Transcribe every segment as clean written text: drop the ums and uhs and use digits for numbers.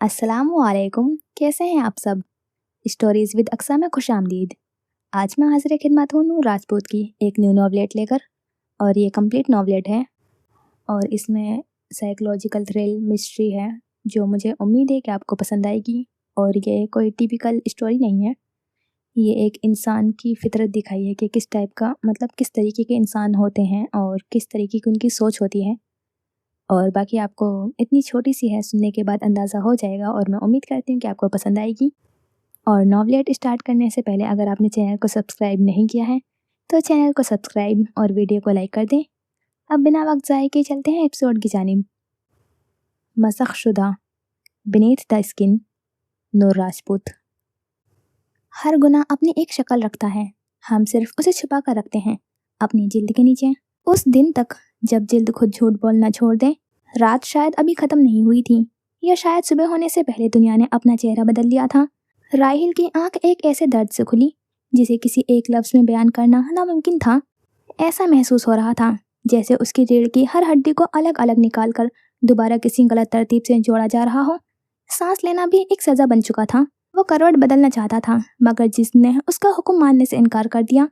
अस्सलामुअलैकुम, कैसे हैं आप सब। स्टोरीज़ विद अक्सा में खुश आमदीद। आज मैं हाजिर खिदमत हूँ नूर राजपूत की एक न्यू नॉवलेट लेकर। और ये कंप्लीट नॉवलेट है और इसमें साइकोलॉजिकल थ्रिल मिस्ट्री है जो मुझे उम्मीद है कि आपको पसंद आएगी। और ये कोई टिपिकल स्टोरी नहीं है, ये एक इंसान की फितरत दिखाई है कि किस टाइप का मतलब किस तरीके के इंसान होते हैं और किस तरीके की उनकी सोच होती है। और बाकी आपको इतनी छोटी सी है, सुनने के बाद अंदाज़ा हो जाएगा और मैं उम्मीद करती हूँ कि आपको पसंद आएगी। और नॉवलेट स्टार्ट करने से पहले अगर आपने चैनल को सब्सक्राइब नहीं किया है तो चैनल को सब्सक्राइब और वीडियो को लाइक कर दें। अब बिना वक्त ज़ाये के चलते हैं एपिसोड की जानिब। मसखशुदा, बीनीथ द स्किन, नूर राजपूत। हर गुनाह अपनी एक शक्ल रखता है, हम सिर्फ उसे छुपा कर रखते हैं अपनी जिल्द के नीचे। उस दिन तक जब जिल्द खुद झूठ बोलना छोड़ दे। रात शायद अभी ख़त्म नहीं हुई थी, या शायद सुबह होने से पहले दुनिया ने अपना चेहरा बदल लिया था। राहिल की आंख एक ऐसे दर्द से खुली जिसे किसी एक लफ्ज़ में बयान करना नामुमकिन था। ऐसा महसूस हो रहा था जैसे उसकी रीढ़ की हर हड्डी को अलग अलग निकाल कर दोबारा किसी गलत तरतीब से जोड़ा जा रहा हो। सांस लेना भी एक सज़ा बन चुका था। वो करवट बदलना चाहता था, मगर जिसने उसका हुक्म मानने से इनकार कर दिया।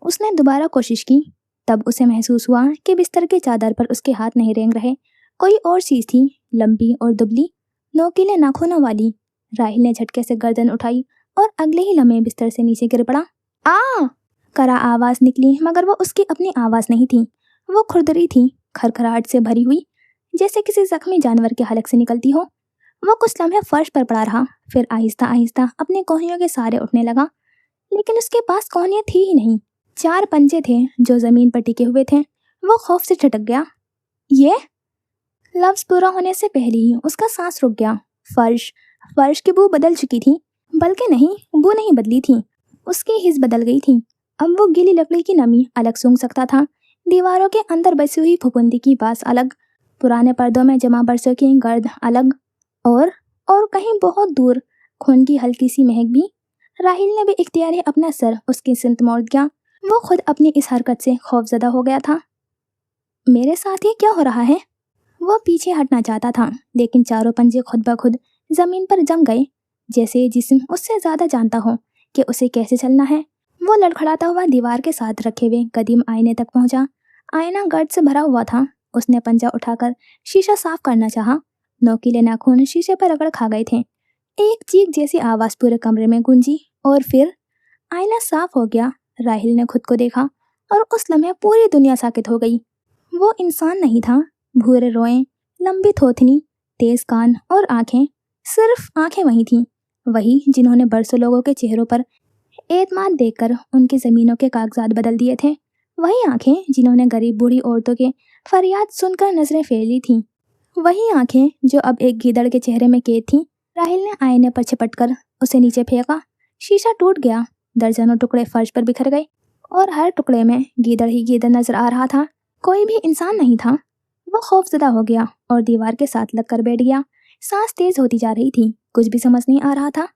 उसने दोबारा कोशिश की, तब उसे महसूस हुआ कि बिस्तर के चादर पर उसके हाथ नहीं रेंग रहे, कोई और चीज़ थी, लंबी और दुबली, नोकीले नाखूनों वाली। राहिल ने झटके से गर्दन उठाई और अगले ही लम्हे बिस्तर से नीचे गिर पड़ा। आ करा आवाज़ निकली, मगर वो उसकी अपनी आवाज़ नहीं थी। वो खुरदरी थी, खरखराहट से भरी हुई, जैसे किसी जख्मी जानवर के हलक से निकलती हो। वो कुछ लम्हे फर्श पर पड़ा रहा, फिर आहिस्ता आहिस्ता अपने कोहनियों के सहारे उठने लगा, लेकिन उसके पास कोहनियाँ थी ही नहीं। 4 पंजे थे जो ज़मीन पर टिके हुए थे। वो खौफ से झटक गया। ये लफ्ज़ पूरा होने से पहले ही उसका सांस रुक गया। फर्श की बू बदल चुकी थी, बल्कि नहीं, बू नहीं बदली थी, उसकी हिस्स बदल गई थी। अब वो गीली लकड़ी की नमी अलग सूंघ सकता था, दीवारों के अंदर बसी हुई फफूंदी की बास अलग, पुराने पर्दों में जमा बरसों की गर्द अलग, और कहीं बहुत दूर खून की हल्की सी महक भी। राहिल ने भी इख्तियारी अपना सर उसकी सिमत मोड़ दिया। वो खुद अपनी इस हरकत से खौफजदा हो गया था। मेरे साथ ये क्या हो रहा है? वो पीछे हटना चाहता था, लेकिन चारों पंजे खुद ब खुद जमीन पर जम गए, जैसे ये जिस्म उससे ज्यादा जानता हो कि उसे कैसे चलना है। वो लड़खड़ाता हुआ दीवार के साथ रखे हुए कदीम आईने तक पहुंचा। आईना गर्द से भरा हुआ था। उसने पंजा उठाकर शीशा साफ करना चाहा। नोकीले नाखून शीशे पर रगड़ खा गए थे। एक चीख जैसी आवाज पूरे कमरे में गूंजी और फिर आईना साफ हो गया। राहिल ने खुद को देखा और उस लम्हे पूरी दुनिया साकित हो गई। वो इंसान नहीं था। भूरे रोए, लंबी थोथनी, तेज कान और आंखें, सिर्फ आंखें वही थीं, वही जिन्होंने बरसों लोगों के चेहरों पर एतमाद देखकर उनकी ज़मीनों के कागजात बदल दिए थे। वही आंखें जिन्होंने गरीब बूढ़ी औरतों के फरियाद सुनकर नजरें फेर ली थीं। वही आंखें जो अब एक गीदड़ के चेहरे में कैद थीं। राहिल ने आईने पर झपटकर उसे नीचे फेंका। शीशा टूट गया, दर्जनों टुकड़े फर्श पर बिखर गए और हर टुकड़े में गीदड़ ही गीदड़ नजर आ रहा था, कोई भी इंसान नहीं था। वो खौफजदा हो गया और दीवार के साथ लग कर बैठ गया। सांस तेज होती जा रही थी, कुछ भी समझ नहीं आ रहा था।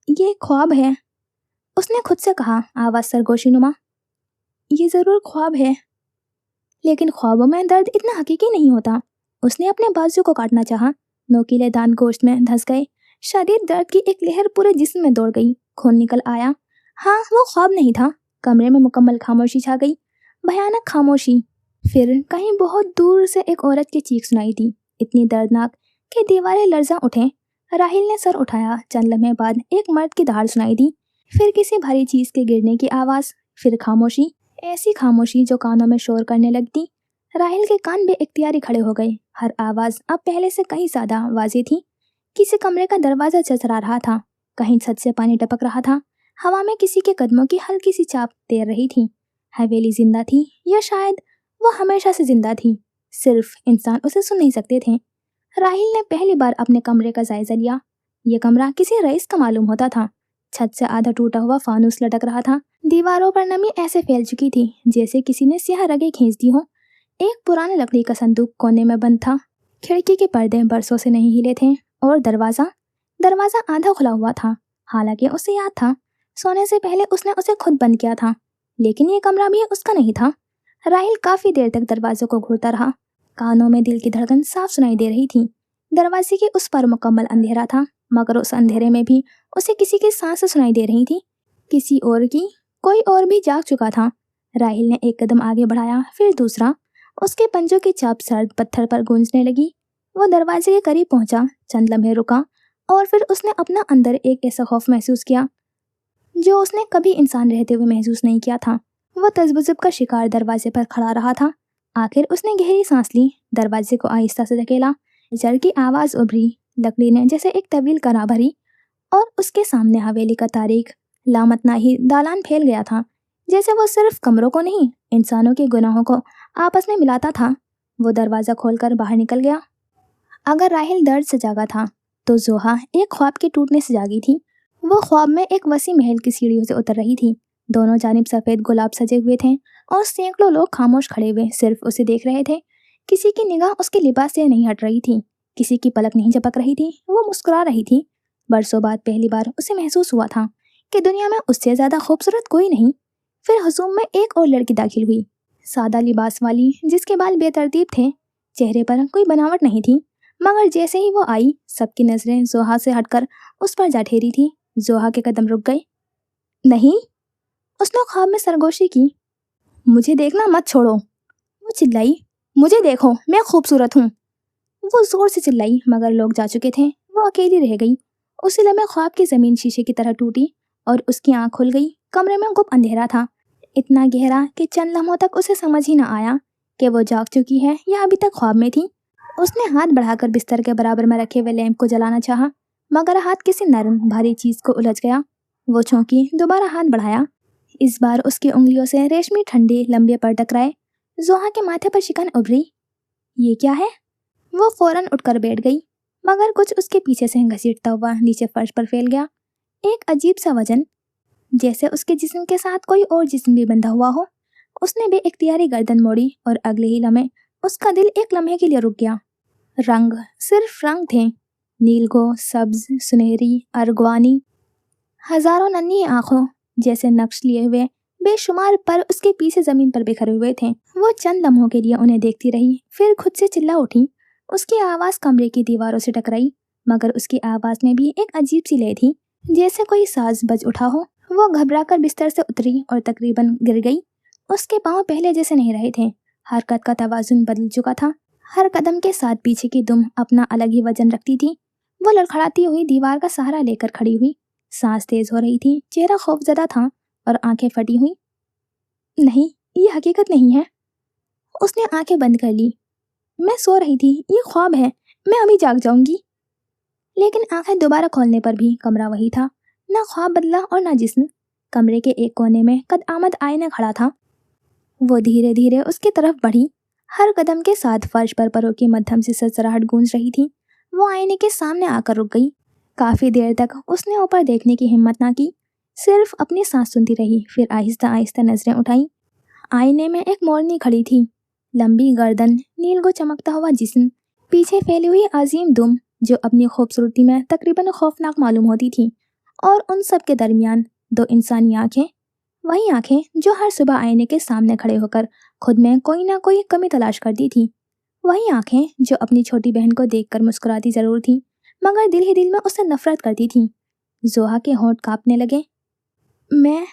ये ख्वाब है, उसने खुद से कहा, आवाज सरगोशीनुमा। ये जरूर ख्वाब है, लेकिन ख्वाबों में दर्द इतना हकीकी नहीं होता। उसने अपने बाजू को काटना चाहा, नोकीले दांत गोश्त में धंस गए। शदीद दर्द की एक लहर पूरे जिस्म में दौड़ गई, खून निकल आया। हाँ, वो ख्वाब नहीं था। कमरे में मुकम्मल खामोशी छा गई, भयानक खामोशी। फिर कहीं बहुत दूर से एक औरत की चीख सुनाई दी, इतनी दर्दनाक कि दीवारें लर्जा उठे। राहिल ने सर उठाया। चंद लम्हे बाद एक मर्द की दहाड़ सुनाई दी, फिर किसी भारी चीज के गिरने की आवाज, फिर खामोशी, ऐसी खामोशी जो कानों में शोर करने लगती। राहिल के कान बेइख्तियारी खड़े हो गए। हर आवाज अब पहले से कहीं ज्यादा वाज़ेह थी। किसी कमरे का दरवाजा चरचरा रहा था, कहीं छत से पानी टपक रहा था, हवा में किसी के कदमों की हल्की सी चाप तैर रही थी। हवेली जिंदा थी, या शायद वो हमेशा से जिंदा थी, सिर्फ इंसान उसे सुन नहीं सकते थे। राहिल ने पहली बार अपने कमरे का जायजा लिया। यह कमरा किसी रईस का मालूम होता था। छत से आधा टूटा हुआ फानूस लटक रहा था। दीवारों पर नमी ऐसे फैल चुकी थी जैसे किसी ने स्याह रगें खींच दी हो। एक पुराने लकड़ी का संदूक कोने में बंद था। खिड़की के पर्दे बरसों से नहीं हिले थे और दरवाजा आधा खुला हुआ था। हालांकि उसे याद था, सोने से पहले उसने उसे खुद बंद किया था, लेकिन ये कमरा भी उसका नहीं था। राहिल काफी देर तक दरवाजे को घूरता रहा। कानों में दिल की धड़कन साफ सुनाई दे रही थी, दरवाजे के उस पर मुकम्मल अंधेरा था, मगर उस अंधेरे में भी उसे किसी की सांसें सुनाई दे रही थी, किसी और की। कोई और भी जाग चुका था। राहिल ने एक कदम आगे बढ़ाया, फिर दूसरा। उसके पंजों की चाप सर्द पत्थर पर गूंजने लगी। वो दरवाजे के करीब पहुंचा, चंद लम्हे रुका, और फिर उसने अपना अंदर एक ऐसा खौफ महसूस किया जो उसने कभी इंसान रहते हुए महसूस नहीं किया था। वो तज़ब्ज़ुब का शिकार दरवाजे पर खड़ा रहा था। आखिर उसने गहरी सांस ली, दरवाजे को आहिस्ता से धकेला। जर की आवाज़ उभरी, लकड़ी ने जैसे एक तवील करा भरी, और उसके सामने हवेली का तारीख लामतनाही दालान फैल गया था, जैसे वो सिर्फ कमरों को नहीं, इंसानों के गुनाहों को आपस में मिलाता था। वो दरवाज़ा खोलकर बाहर निकल गया। अगर राहिल दर्द से जागा था, तो जोहा एक ख्वाब के टूटने से जागी थी। वो ख्वाब में एक वसी महल की सीढ़ियों से उतर रही थी। दोनों जानिब सफ़ेद गुलाब सजे हुए थे, और सैकड़ों लोग खामोश खड़े हुए सिर्फ उसे देख रहे थे। किसी की निगाह उसके लिबास से नहीं हट रही थी, किसी की पलक नहीं झपक रही थी। वो मुस्कुरा रही थी। बरसों बाद पहली बार उसे महसूस हुआ था कि दुनिया में उससे ज़्यादा खूबसूरत कोई नहीं। फिर हुजूम में एक और लड़की दाखिल हुई, सादा लिबास वाली, जिसके बाल बेतरतीब थे, चेहरे पर कोई बनावट नहीं थी। मगर जैसे ही वो आई, सबकी नज़रें जोहा से हटकर उस पर जा ठहरी थी। जोहा के कदम रुक गए। नहीं, उसने ख्वाब में सरगोशी की। मुझे देखना मत छोड़ो, वो चिल्लाई। मुझे देखो, मैं खूबसूरत हूँ। वो जोर से चिल्लाई, मगर लोग जा चुके थे। वो अकेली रह गई। उसी लम्हे ख्वाब की ज़मीन शीशे की तरह टूटी, और उसकी आंख खुल गई। कमरे में गुप अंधेरा था, इतना गहरा कि चंद लम्हों तक उसे समझ ही न आया कि वो जाग चुकी है या अभी तक ख्वाब में थी। उसने हाथ बढ़ाकर बिस्तर के बराबर में रखे हुए लैंप को जलाना चाहा, मगर हाथ किसी नरम भारी चीज़ को उलझ गया। वो चौंकी, दोबारा हाथ बढ़ाया। इस बार उसकी उंगलियों से रेशमी ठंडे लंबे पर टकराए। जोहा के माथे पर शिकन उभरी। ये क्या है? वो फौरन उठकर बैठ गई, मगर कुछ उसके पीछे से घसीटता हुआ नीचे फर्श पर फैल गया। एक अजीब सा वजन, जैसे उसके जिस्म के साथ कोई और जिस्म भी बंधा हुआ हो। उसने बेइख्तियारी गर्दन मोड़ी, और अगले ही लम्हे उसका दिल एक लम्हे के लिए रुक गया। रंग, सिर्फ रंग थे। नीलगो, सब्ज, सुनहरी, अर्गवानी। हजारों नन्ही आंखों जैसे नक्श लिए हुए बेशुमार पर उसके पीछे जमीन पर बिखरे हुए थे। वो चंद लम्हों के लिए उन्हें देखती रही, फिर खुद से चिल्ला उठी। उसकी आवाज़ कमरे की दीवारों से टकराई, मगर उसकी आवाज़ में भी एक अजीब सी लय थी, जैसे कोई साज बज उठा हो। वो घबराकर बिस्तर से उतरी और तकरीबन गिर गई। उसके पाँव पहले जैसे नहीं रहे थे। हरकत का तवाजुन बदल चुका था। हर कदम के साथ पीछे की दुम अपना अलग ही वजन रखती थी। वो लड़खड़ाती हुई दीवार का सहारा लेकर खड़ी हुई। सांस तेज हो रही थी, चेहरा खौफजदा था, और आंखें फटी हुई। नहीं, ये हकीकत नहीं है। उसने आंखें बंद कर ली। मैं सो रही थी, ये ख्वाब है, मैं अभी जाग जाऊंगी। लेकिन आंखें दोबारा खोलने पर भी कमरा वही था। ना ख्वाब बदला और ना जिस्म। कमरे के एक कोने में कद आमद आईना खड़ा था। वो धीरे धीरे उसकी तरफ बढ़ी। हर कदम के साथ फर्श पर परों की मध्यम सी सरसराहट गूंज रही थी। वो आईने के सामने आकर रुक गई। काफी देर तक उसने ऊपर देखने की हिम्मत ना की, सिर्फ अपनी सांस सुनती रही। फिर आहिस्ता आहिस्ता नजरें उठाई। आईने में एक मोरनी खड़ी थी, लंबी गर्दन, नीलगो चमकता हुआ जिस्म, पीछे फैली हुई अजीम दुम जो अपनी खूबसूरती में तकरीबन खौफनाक मालूम होती थी। और उन सब के दरमियान दो इंसानी आंखें, वही आंखें जो हर सुबह आईने के सामने खड़े होकर खुद में कोई ना कोई कमी तलाश करती थी। वही आंखें जो अपनी छोटी बहन को देखकर मुस्कुराती जरूर थी, मगर दिल ही दिल में उससे नफरत करती थी। जोहा के होंठ कांपने लगे। मैं,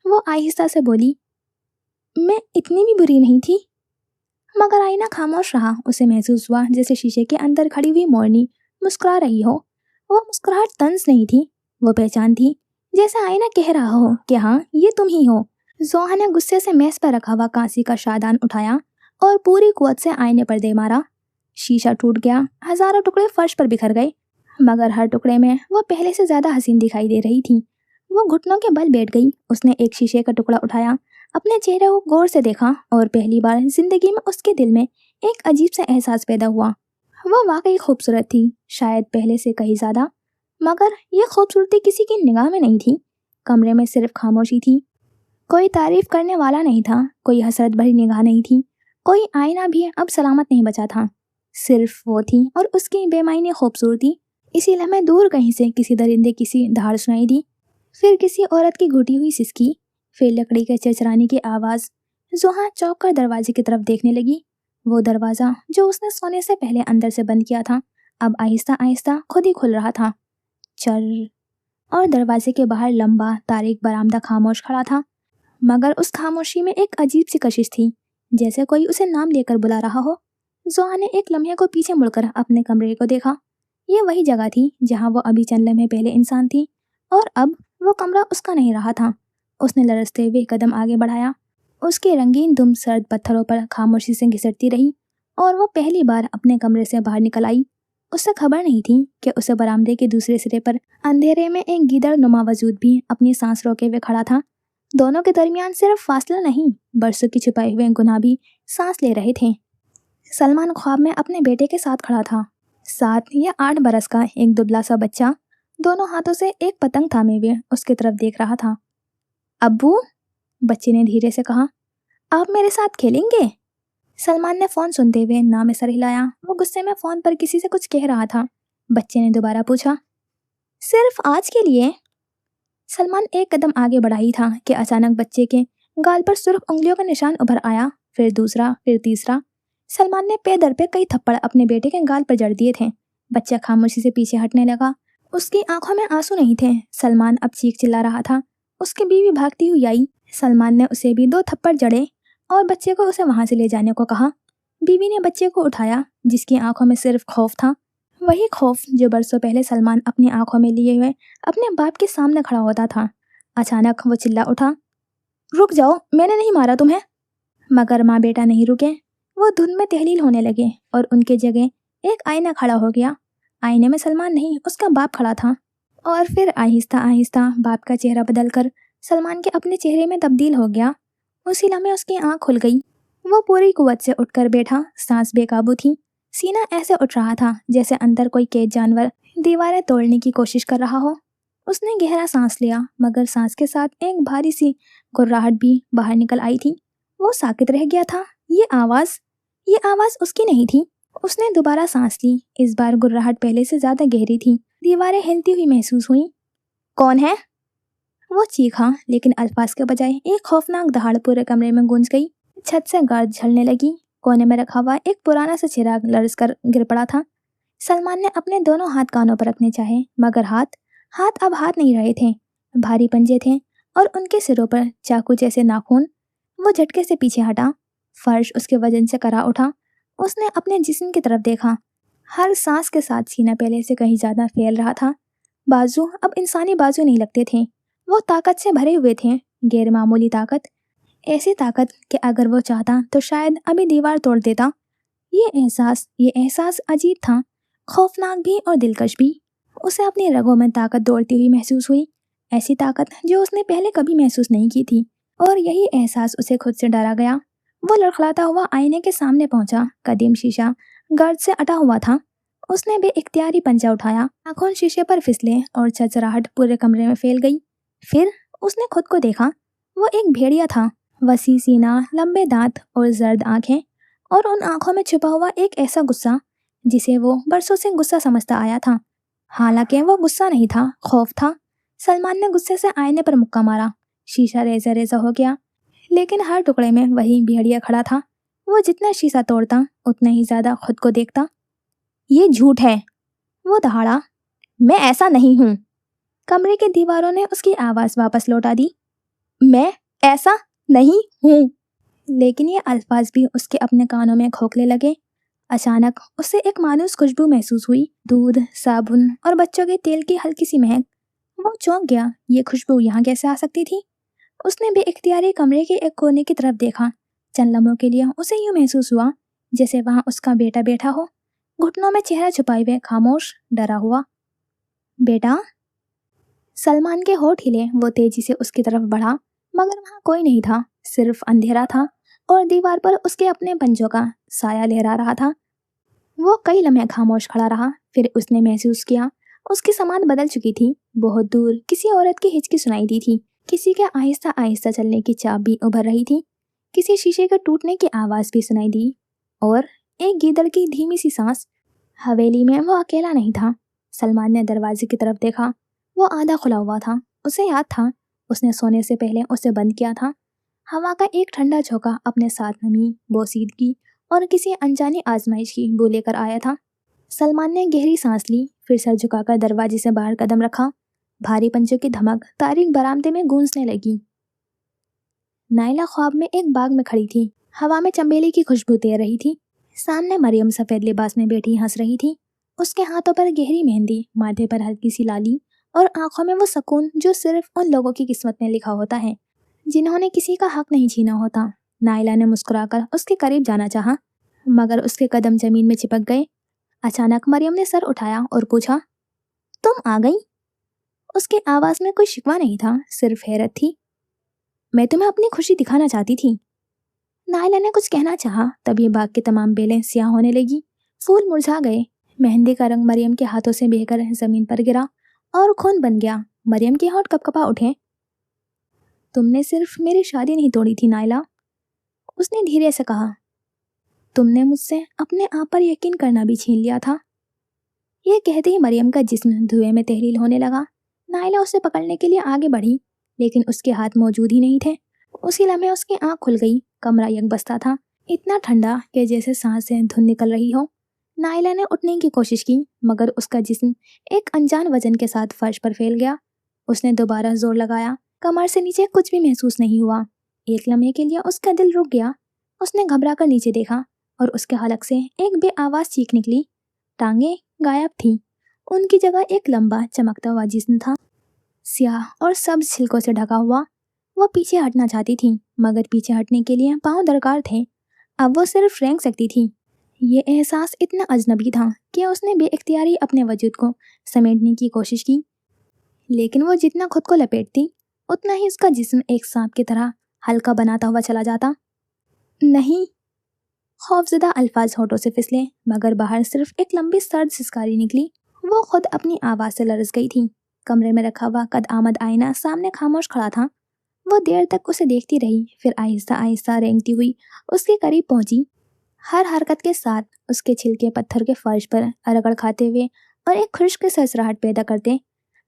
वो आहिस्ता से बोली, मैं इतनी भी बुरी नहीं थी। मगर आईना खामोश रहा। उसे महसूस हुआ जैसे शीशे के अंदर खड़ी हुई मोरनी मुस्कुरा रही हो। वो मुस्कुराहट तंज नहीं थी, वो पहचान थी, जैसे आईना कह रहा हो कि हाँ, ये तुम ही हो। जोहा ने गुस्से से मेज पर रखा हुआ कांसी का शादान उठाया और पूरी कुव्वत से आईने पर दे मारा। शीशा टूट गया, हजारों टुकड़े फर्श पर बिखर गए, मगर हर टुकड़े में वो पहले से ज्यादा हसीन दिखाई दे रही थी। वो घुटनों के बल बैठ गई। उसने एक शीशे का टुकड़ा उठाया, अपने चेहरे को गौर से देखा, और पहली बार जिंदगी में उसके दिल में एक अजीब सा एहसास पैदा हुआ। वो वाकई खूबसूरत थी, शायद पहले से कहीं ज्यादा। मगर ये खूबसूरती किसी की निगाह में नहीं थी। कमरे में सिर्फ खामोशी थी। कोई तारीफ करने वाला नहीं था, कोई हसरत भरी निगाह नहीं थी, कोई आईना भी अब सलामत नहीं बचा था। सिर्फ वो थी और उसकी बेमायने खूबसूरती। इसी लम्हे दूर कहीं से किसी दरिंदे की सी दहाड़ सुनाई दी, फिर किसी औरत की घुटी हुई सिसकी, फिर लकड़ी के चरचराने की आवाज़। जोहा चौंक कर दरवाजे की तरफ देखने लगी। वो दरवाज़ा जो उसने सोने से पहले अंदर से बंद किया था, अब आहिस्ता आहिस्ता खुद ही खुल रहा था। चल। और दरवाजे के बाहर लंबा तारीक बरामदा खामोश खड़ा था, मगर उस खामोशी में एक अजीब सी कशिश थी, जैसे कोई उसे नाम लेकर बुला रहा हो। जोआ ने एक लम्हे को पीछे मुड़कर अपने कमरे को देखा। ये वही जगह थी जहाँ वो अभी चंद लम्हे पहले इंसान थी, और अब वो कमरा उसका नहीं रहा था। उसने लरजते हुए कदम आगे बढ़ाया। उसकी रंगीन दुम सर्द पत्थरों पर खामोशी से घिसटती रही, और वो पहली बार अपने कमरे से बाहर निकल आई। उसे खबर नहीं थी कि उसे बरामदे के दूसरे सिरे पर अंधेरे में एक गीदड़ नुमा वजूद भी अपनी सांस रोके हुए खड़ा था। दोनों के दरमियान सिर्फ फासला नहीं, बरसों की छुपाए हुए गुनाह भी सांस ले रहे थे। सलमान ख्वाब में अपने बेटे के साथ खड़ा था। 7 या 8 बरस का एक दुबला सा बच्चा दोनों हाथों से एक पतंग थामे हुए उसकी तरफ देख रहा था। अब्बू, बच्चे ने धीरे से कहा, आप मेरे साथ खेलेंगे? सलमान ने फोन सुनते हुए ना में सर हिलाया। वो गुस्से में फोन पर किसी से कुछ कह रहा था। बच्चे ने दोबारा पूछा, सिर्फ आज के लिए? सलमान एक कदम आगे बढ़ा ही था कि अचानक बच्चे के गाल पर सुर्ख उंगलियों का निशान उभर आया, फिर दूसरा, फिर तीसरा। सलमान ने पे दर पे कई थप्पड़ अपने बेटे के गाल पर जड़ दिए थे। बच्चा खामोशी से पीछे हटने लगा। उसकी आंखों में आंसू नहीं थे। सलमान अब चीख चिल्ला रहा था। उसकी बीवी भागती हुई आई। सलमान ने उसे भी 2 थप्पड़ जड़े और बच्चे को उसे वहां से ले जाने को कहा। बीवी ने बच्चे को उठाया, जिसकी आंखों में सिर्फ खौफ था, वही खौफ जो बरसों पहले सलमान अपनी आंखों में लिए हुए अपने बाप के सामने खड़ा होता था। अचानक वो चिल्ला उठा, रुक जाओ, मैंने नहीं मारा तुम्हें। मगर माँ बेटा नहीं रुके। वो धुन में तहलील होने लगे और उनके जगह एक आईना खड़ा हो गया। आईने में सलमान नहीं, उसका बाप खड़ा था। और फिर आहिस्ता आहिस्ता बाप का चेहरा बदलकर सलमान के अपने चेहरे में तब्दील हो गया। उसी लम्हे उसकी आंख खुल गई। वो पूरी कुव्वत से उठकर बैठा, सांस बेकाबू थी। सीना ऐसे उठ रहा था जैसे अंदर कोई कैद जानवर दीवारें तोड़ने की कोशिश कर रहा हो। उसने गहरा सांस लिया, मगर सांस के साथ एक भारी सी घुर्राहट भी बाहर निकल आई थी। वो साकित रह गया था। ये आवाज उसकी नहीं थी। उसने दोबारा सांस ली। इस बार घुर्राहट पहले से ज्यादा गहरी थी। दीवारें हिलती हुई महसूस हुई। कौन है? वो चीखा, लेकिन अल्फाज के बजाय एक खौफनाक दहाड़ पूरे कमरे में गूंज गई। छत से गर्द झलने लगी। कोने में रखा हुआ एक पुराना सा चिराग लर्ज कर गिर पड़ा था। सलमान ने अपने दोनों हाथ कानों पर रखने चाहे, मगर हाथ अब हाथ नहीं रहे थे। भारी पंजे थे और उनके सिरों पर चाकू जैसे नाखून। वो झटके से पीछे हटा। फर्श उसके वजन से करा उठा। उसने अपने जिस्म की तरफ देखा। हर सांस के साथ सीना पहले से कहीं ज्यादा फैल रहा था। बाजू अब इंसानी बाजू नहीं लगते थे। वो ताकत से भरे हुए थे, गैर मामूली ताकत। ऐसी ताकत कि अगर वो चाहता तो शायद अभी दीवार तोड़ देता। ये एहसास अजीब था, खौफनाक भी और दिलकश भी। उसे अपनी रगों में ताकत दौड़ती हुई महसूस हुई, ऐसी ताकत जो उसने पहले कभी महसूस नहीं की थी। और यही एहसास उसे खुद से डरा गया। वो लड़खड़ाता हुआ आईने के सामने पहुंचा। कदीम शीशा गर्द से अटा हुआ था। उसने बेइख्तियारी पंजा उठाया। नाखून शीशे पर फिसले और चरचराहट पूरे कमरे में फैल गई। फिर उसने खुद को देखा। वो एक भेड़िया था। वसी सीना, लंबे दांत और जर्द आंखें, और उन आंखों में छुपा हुआ एक ऐसा गुस्सा जिसे वो बरसों से गुस्सा समझता आया था। हालांकि वो गुस्सा नहीं था, खौफ था। सलमान ने गुस्से से आईने पर मुक्का मारा। शीशा रेजा रेजा हो गया, लेकिन हर टुकड़े में वही भेड़िया खड़ा था। वो जितना शीशा तोड़ता उतना ही ज्यादा खुद को देखता। ये झूठ है, वो दहाड़ा। मैं ऐसा नहीं हूं। कमरे की दीवारों ने उसकी आवाज वापस लौटा दी। मैं ऐसा नहीं हूं। लेकिन ये अल्फाज भी उसके अपने कानों में खोखले लगे। अचानक उसे एक मायूस खुशबू महसूस हुई, दूध, साबुन और बच्चों के तेल की हल्की सी महक। वो चौंक गया। ये खुशबू यहाँ कैसे आ सकती थी? उसने बेइख्तियारी कमरे के एक कोने की तरफ देखा। चंद लम्हों के लिए उसे यूं महसूस हुआ जैसे वहां उसका बेटा बैठा हो, घुटनों में चेहरा छुपाए हुए, खामोश, डरा हुआ। बेटा? सलमान के होठ हिले। वो तेजी से उसकी तरफ बढ़ा, मगर वहां कोई नहीं था, सिर्फ अंधेरा था और दीवार पर उसके अपने पंजों का साया लहरा रहा था। वो कई लम्हे खामोश खड़ा रहा। फिर उसने महसूस किया उसकी समात बदल चुकी थी। बहुत दूर किसी औरत की हिचकी सुनाई दी थी। किसी के आहिस्ता आहिस्ता चलने की चाप भी उभर रही थी। किसी शीशे के टूटने की आवाज भी सुनाई दी, और एक गीदड़ की धीमी सी सांस। हवेली में वो अकेला नहीं था। सलमान ने दरवाजे की तरफ देखा। वो आधा खुला हुआ था। उसे याद था, उसने सोने से पहले उसे बंद किया था। हवा का एक ठंडा झोंका अपने साथ नमी, बोसीदगी और किसी अनजानी आजमाइश की बू लेकर आया था। سلمان نے گہری سانس لی، پھر سر جھکا کر دروازے سے باہر قدم رکھا۔ بھاری پنجوں کی دھمک تاریک برآمدے میں گونجنے لگی۔ نائلہ خواب میں ایک باغ میں کھڑی تھی، ہوا میں چنبیلی کی خوشبو تیر رہی تھی۔ سامنے مریم سفید لباس میں بیٹھی ہنس رہی تھی، اس کے ہاتھوں پر گہری مہندی، ماتھے پر ہلکی سی لالی، اور آنکھوں میں وہ سکون جو صرف ان لوگوں کی قسمت میں لکھا ہوتا ہے جنہوں نے کسی کا حق نہیں چھینا ہوتا۔ نائلہ نے مسکرا کر اس کے قریب جانا چاہا، مگر اس کے قدم زمین میں چپک گئے۔ اچانک مریم نے سر اٹھایا اور پوچھا، تم آ گئی؟ اس کی آواز میں کوئی شکوہ نہیں تھا، صرف حیرت تھی۔ میں تمہیں اپنی خوشی دکھانا چاہتی تھی۔ نائلہ نے کچھ کہنا چاہا، تبھی باغ کی تمام بیلیں سیاہ ہونے لگی، پھول مرجھا گئے، مہندی کا رنگ مریم کے ہاتھوں سے بہہ کر زمین پر گرا اور خون بن گیا۔ مریم کے ہونٹ کپ کپا اٹھے۔ تم نے صرف میری شادی نہیں توڑی تھی نائلہ، اس نے دھیرے سے کہا، تم نے مجھ سے اپنے آپ پر یقین کرنا بھی چھین لیا تھا۔ یہ کہتے ہی مریم کا جسم دھوئے میں تحلیل ہونے لگا۔ نائلہ اسے پکڑنے کے لیے آگے بڑھی، لیکن اس کے ہاتھ موجود ہی نہیں تھے۔ اسی لمحے اس کی آنکھ کھل گئی، کمرہ یک بستہ تھا، اتنا ٹھنڈا کہ جیسے سانس سے دھند نکل رہی ہو۔ نائلہ نے اٹھنے کی کوشش کی، مگر اس کا جسم ایک انجان وزن کے ساتھ فرش پر پھیل گیا۔ اس نے دوبارہ زور لگایا، کمر سے نیچے کچھ بھی محسوس نہیں ہوا۔ ایک لمحے کے لیے اس کا دل رک گیا۔ اس نے گھبرا کر نیچے دیکھا اور اس کے حلق سے ایک بے آواز چیخ نکلی۔ ٹانگیں غائب تھیں، ان کی جگہ ایک لمبا چمکتا ہوا جسم تھا، سیاہ اور سبز چھلکوں سے ڈھکا ہوا۔ وہ پیچھے ہٹنا چاہتی تھی، مگر پیچھے ہٹنے کے لیے پاؤں درکار تھے۔ اب وہ صرف رینگ سکتی تھی۔ یہ احساس اتنا اجنبی تھا کہ اس نے بے اختیاری اپنے وجود کو سمیٹنے کی کوشش کی، لیکن وہ جتنا خود کو لپیٹتی، اتنا ہی اس کا جسم ایک سانپ کی طرح ہلکا بناتا ہوا چلا جاتا۔ نہیں، خوفزدہ الفاظ ہونٹوں سے پھسلے، مگر باہر صرف ایک لمبی سرد سسکاری نکلی۔ وہ خود اپنی آواز سے لرز گئی تھی۔ کمرے میں رکھا ہوا قد آمد آئینہ سامنے خاموش کھڑا تھا۔ وہ دیر تک اسے دیکھتی رہی، پھر آہستہ آہستہ رینگتی ہوئی اس کے قریب پہنچی۔ ہر حرکت کے ساتھ اس کے چھلکے پتھر کے فرش پر رگڑ کھاتے ہوئے اور ایک خشک سرسراہٹ پیدا کرتے۔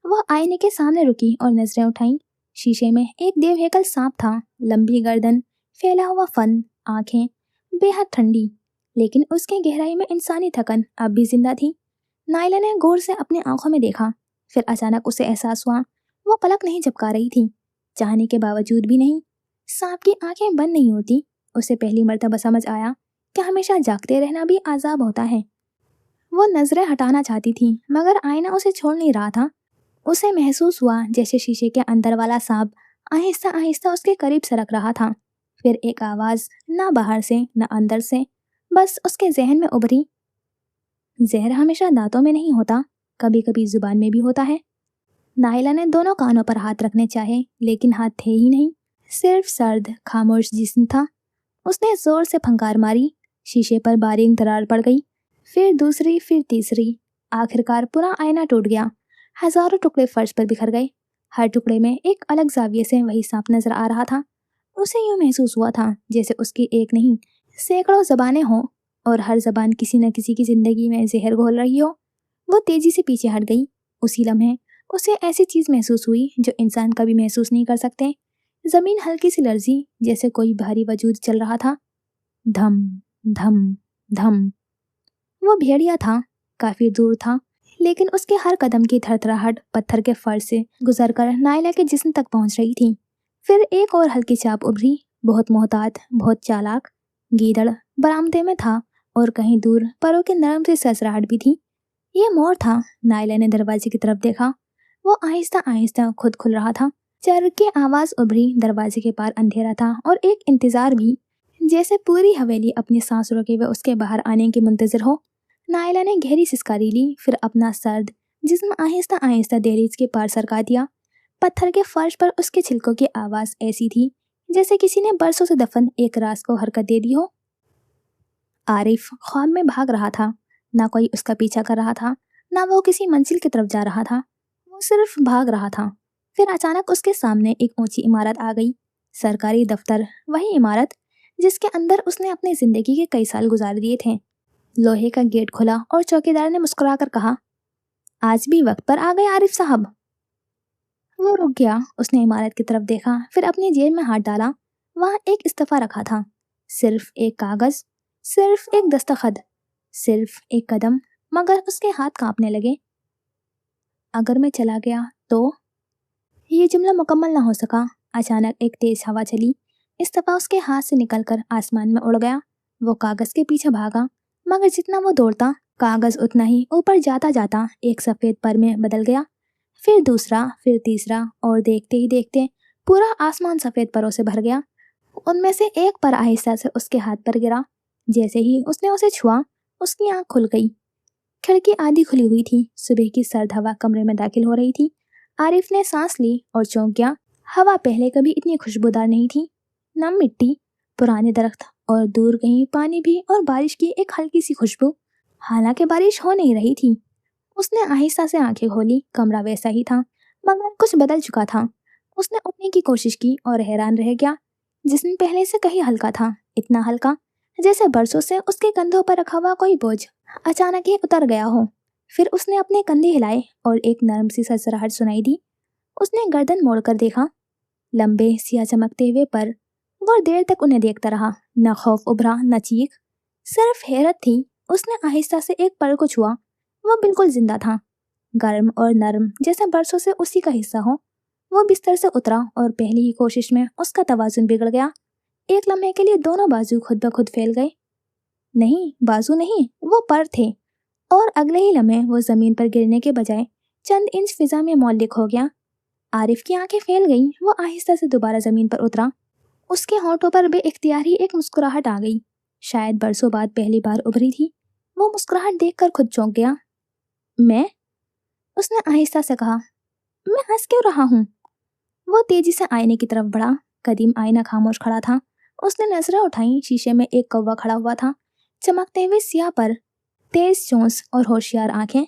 وہ آئینے کے سامنے رکی اور نظریں اٹھائیں۔ شیشے میں ایک دیو ہیکل سانپ تھا، لمبی گردن، پھیلا ہوا فن، آنکھیں بے حد ٹھنڈی، لیکن اس کے گہرائی میں انسانی تھکن اب بھی زندہ تھی۔ نائلہ نے غور سے اپنی آنکھوں میں دیکھا، پھر اچانک اسے احساس ہوا وہ پلک نہیں جھپکا رہی تھی، چاہنے کے باوجود بھی نہیں۔ سانپ کی آنکھیں بند نہیں ہوتی۔ اسے پہلی مرتبہ سمجھ آیا کہ ہمیشہ جاگتے رہنا بھی عذاب ہوتا ہے۔ وہ نظریں ہٹانا چاہتی تھی، مگر آئینہ اسے چھوڑ نہیں رہا تھا۔ اسے محسوس ہوا جیسے شیشے کے اندر والا سانپ آہستہ آہستہ اس کے قریب سرک رہا تھا۔ پھر ایک آواز، نہ باہر سے نہ اندر سے، بس اس کے ذہن میں ابھری، زہر ہمیشہ دانتوں میں نہیں ہوتا، کبھی کبھی زبان میں بھی ہوتا ہے۔ نائلہ نے دونوں کانوں پر ہاتھ رکھنے چاہے، لیکن ہاتھ تھے ہی نہیں، صرف سرد خاموش جسم تھا۔ اس نے زور سے پھنکار ماری، شیشے پر باریک دراڑ پڑ گئی، پھر دوسری، پھر تیسری۔ آخرکار پورا آئینہ ٹوٹ گیا، ہزاروں ٹکڑے فرش پر بکھر گئے۔ ہر ٹکڑے میں ایک الگ زاویے سے وہی سانپ نظر آ رہا تھا۔ اسے یوں محسوس ہوا تھا جیسے اس کی ایک نہیں سینکڑوں زبانیں ہوں، اور ہر زبان کسی نہ کسی کی زندگی میں زہر گھول رہی ہو۔ وہ تیزی سے پیچھے ہٹ گئی۔ اسی لمحے اسے ایسی چیز محسوس ہوئی جو انسان کبھی محسوس نہیں کر سکتے۔ زمین ہلکی سی لرزی، جیسے کوئی بھاری وجود چل رہا تھا۔ دھم دھم دھم۔ وہ بھیڑیا تھا، کافی دور تھا، لیکن اس کے ہر قدم کی تھرتھراہٹ پتھر کے فرش سے گزر کر نائلہ کے جسم تک پہنچ رہی تھی۔ پھر ایک اور ہلکی چاپ ابھری، بہت محتاط، بہت چالاک۔ گیدڑ برآمدے میں تھا، اور کہیں دور پروں کی نرم سی سرسراہٹ بھی تھی۔ یہ مور تھا۔ نائلہ نے دروازے کی طرف دیکھا، وہ آہستہ آہستہ خود کھل رہا تھا۔ چرخ کی آواز ابھری، دروازے کے پار اندھیرا تھا اور ایک انتظار بھی، جیسے پوری حویلی اپنی سانس روکے ہوئے اس کے باہر آنے کی منتظر ہو۔ نائلہ نے گہری سسکاری لی، پھر اپنا سرد جسم آہستہ آہستہ دہلیز کے پار سرکا دیا۔ پتھر کے فرش پر اس کے چھلکوں کی آواز ایسی تھی جیسے کسی نے برسوں سے دفن ایک راز کو حرکت دے دی ہو۔ عارف خواب میں بھاگ رہا تھا، نہ کوئی اس کا پیچھا کر رہا تھا، نہ وہ کسی منزل کی طرف جا رہا تھا، وہ صرف بھاگ رہا تھا۔ پھر اچانک اس کے سامنے ایک اونچی عمارت آ گئی، سرکاری دفتر، وہی عمارت جس کے اندر اس نے اپنی زندگی کے کئی سال گزار دیے تھے۔ لوہے کا گیٹ کھلا اور چوکیدار نے مسکرا کر کہا، آج بھی وقت پر آ گئے عارف صاحب۔ وہ رک گیا، اس نے عمارت کی طرف دیکھا، پھر اپنی جیب میں ہاتھ ڈالا۔ وہاں ایک استعفیٰ رکھا تھا، صرف ایک کاغذ، صرف ایک دستخط، صرف ایک قدم मगर उसके हाथ कांपने लगे। अगर मैं चला गया तो? ये जुमला मुकम्मल ना हो सका। अचानक एक तेज हवा चली। इस दफा उसके हाथ से निकलकर आसमान में उड़ गया। वो कागज के पीछे भागा, मगर जितना वो दौड़ता कागज उतना ही ऊपर जाता जाता एक सफेद पर में बदल गया। फिर दूसरा, फिर तीसरा, और देखते ही देखते पूरा आसमान सफेद परों से भर गया। उनमें से एक पर आहिस्ता से उसके हाथ पर गिरा। जैसे ही उसने उसे छुआ, उसकी आंख खुल गई। खिड़की आधी खुली हुई थी। सुबह की सर्द हवा कमरे में दाखिल हो रही थी। आरिफ ने सांस ली और चौंक गया। हवा पहले कभी इतनी खुशबूदार नहीं थी। नम मिट्टी, पुराने दरख्त और दूर कहीं पानी भी, और बारिश की एक हल्की सी खुशबू। हालांकि बारिश हो नहीं रही थी। उसने आहिस्ता से आंखें खोली। कमरा वैसा ही था, मगर कुछ बदल चुका था। उसने उठने की कोशिश की और हैरान रह गया। जिस्म पहले से कहीं हल्का था, इतना हल्का जैसे बरसों से उसके कंधों पर रखा हुआ कोई बोझ अचानक ही उतर गया हो। फिर उसने अपने कंधे हिलाए और एक नरम सी सरसराहट सुनाई दी। उसने गर्दन मोड़कर देखा। लंबे सिया चमकते हुए पर। वो देर तक उन्हें देखता रहा। न खौफ उभरा, न चीख, सिर्फ हैरत थी। उसने आहिस्ता से एक पर को छुआ। वो बिल्कुल जिंदा था, गर्म और नरम, जैसे बरसों से उसी का हिस्सा हो। वो बिस्तर से उतरा और पहली ही कोशिश में उसका तवाजुन बिगड़ गया। एक लम्हे के लिए दोनों बाजू खुद ब खुद फैल गए। नहीं, बाजू नहीं, वो पर थे। और अगले ही लम्हे वो जमीन पर गिरने के बजाय चंद इंच फिजा में मौलिक हो गया। आरिफ की आंखें फैल गईं। वो आहिस्ता से दोबारा जमीन पर उतरा। उसके होठों पर बेइख्तियार ही एक मुस्कुराहट आ गई। शायद बरसों बाद पहली बार उभरी थी। वो मुस्कुराहट देखकर खुद चौंक गया। मैं? उसने आहिस्ता से कहा। मैं हंस क्यों रहा हूँ? वो तेजी से आईने की तरफ बढ़ा। कदीम आईना खामोश खड़ा था। उसने नजरें उठाई। शीशे में एक कौवा खड़ा हुआ था, चमकते हुए सिया पर, तेज चोंच और होशियार आंखें।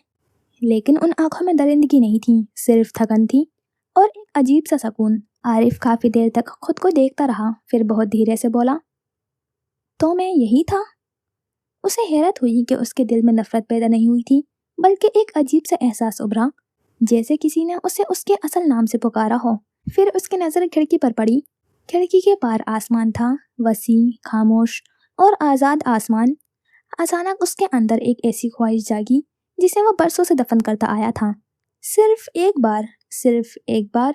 लेकिन उन आंखों में दरिंदगी नहीं थी, सिर्फ थकन थी और एक अजीब सा सुकून। आरिफ काफी देर तक खुद को देखता रहा, फिर बहुत धीरे से बोला, तो मैं यही था? उसे हैरत हुई कि उसके दिल में नफरत पैदा नहीं हुई थी, बल्कि एक अजीब सा एहसास उभरा, जैसे किसी ने उसे उसके असल नाम से पुकारा हो। फिर उसकी नजर खिड़की पर पड़ी। खिड़की के पार आसमान था, वसी, खामोश और आजाद आसमान। अचानक उसके अंदर एक ऐसी ख्वाहिश जागी जिसे वो बरसों से दफन करता आया था। सिर्फ एक बार,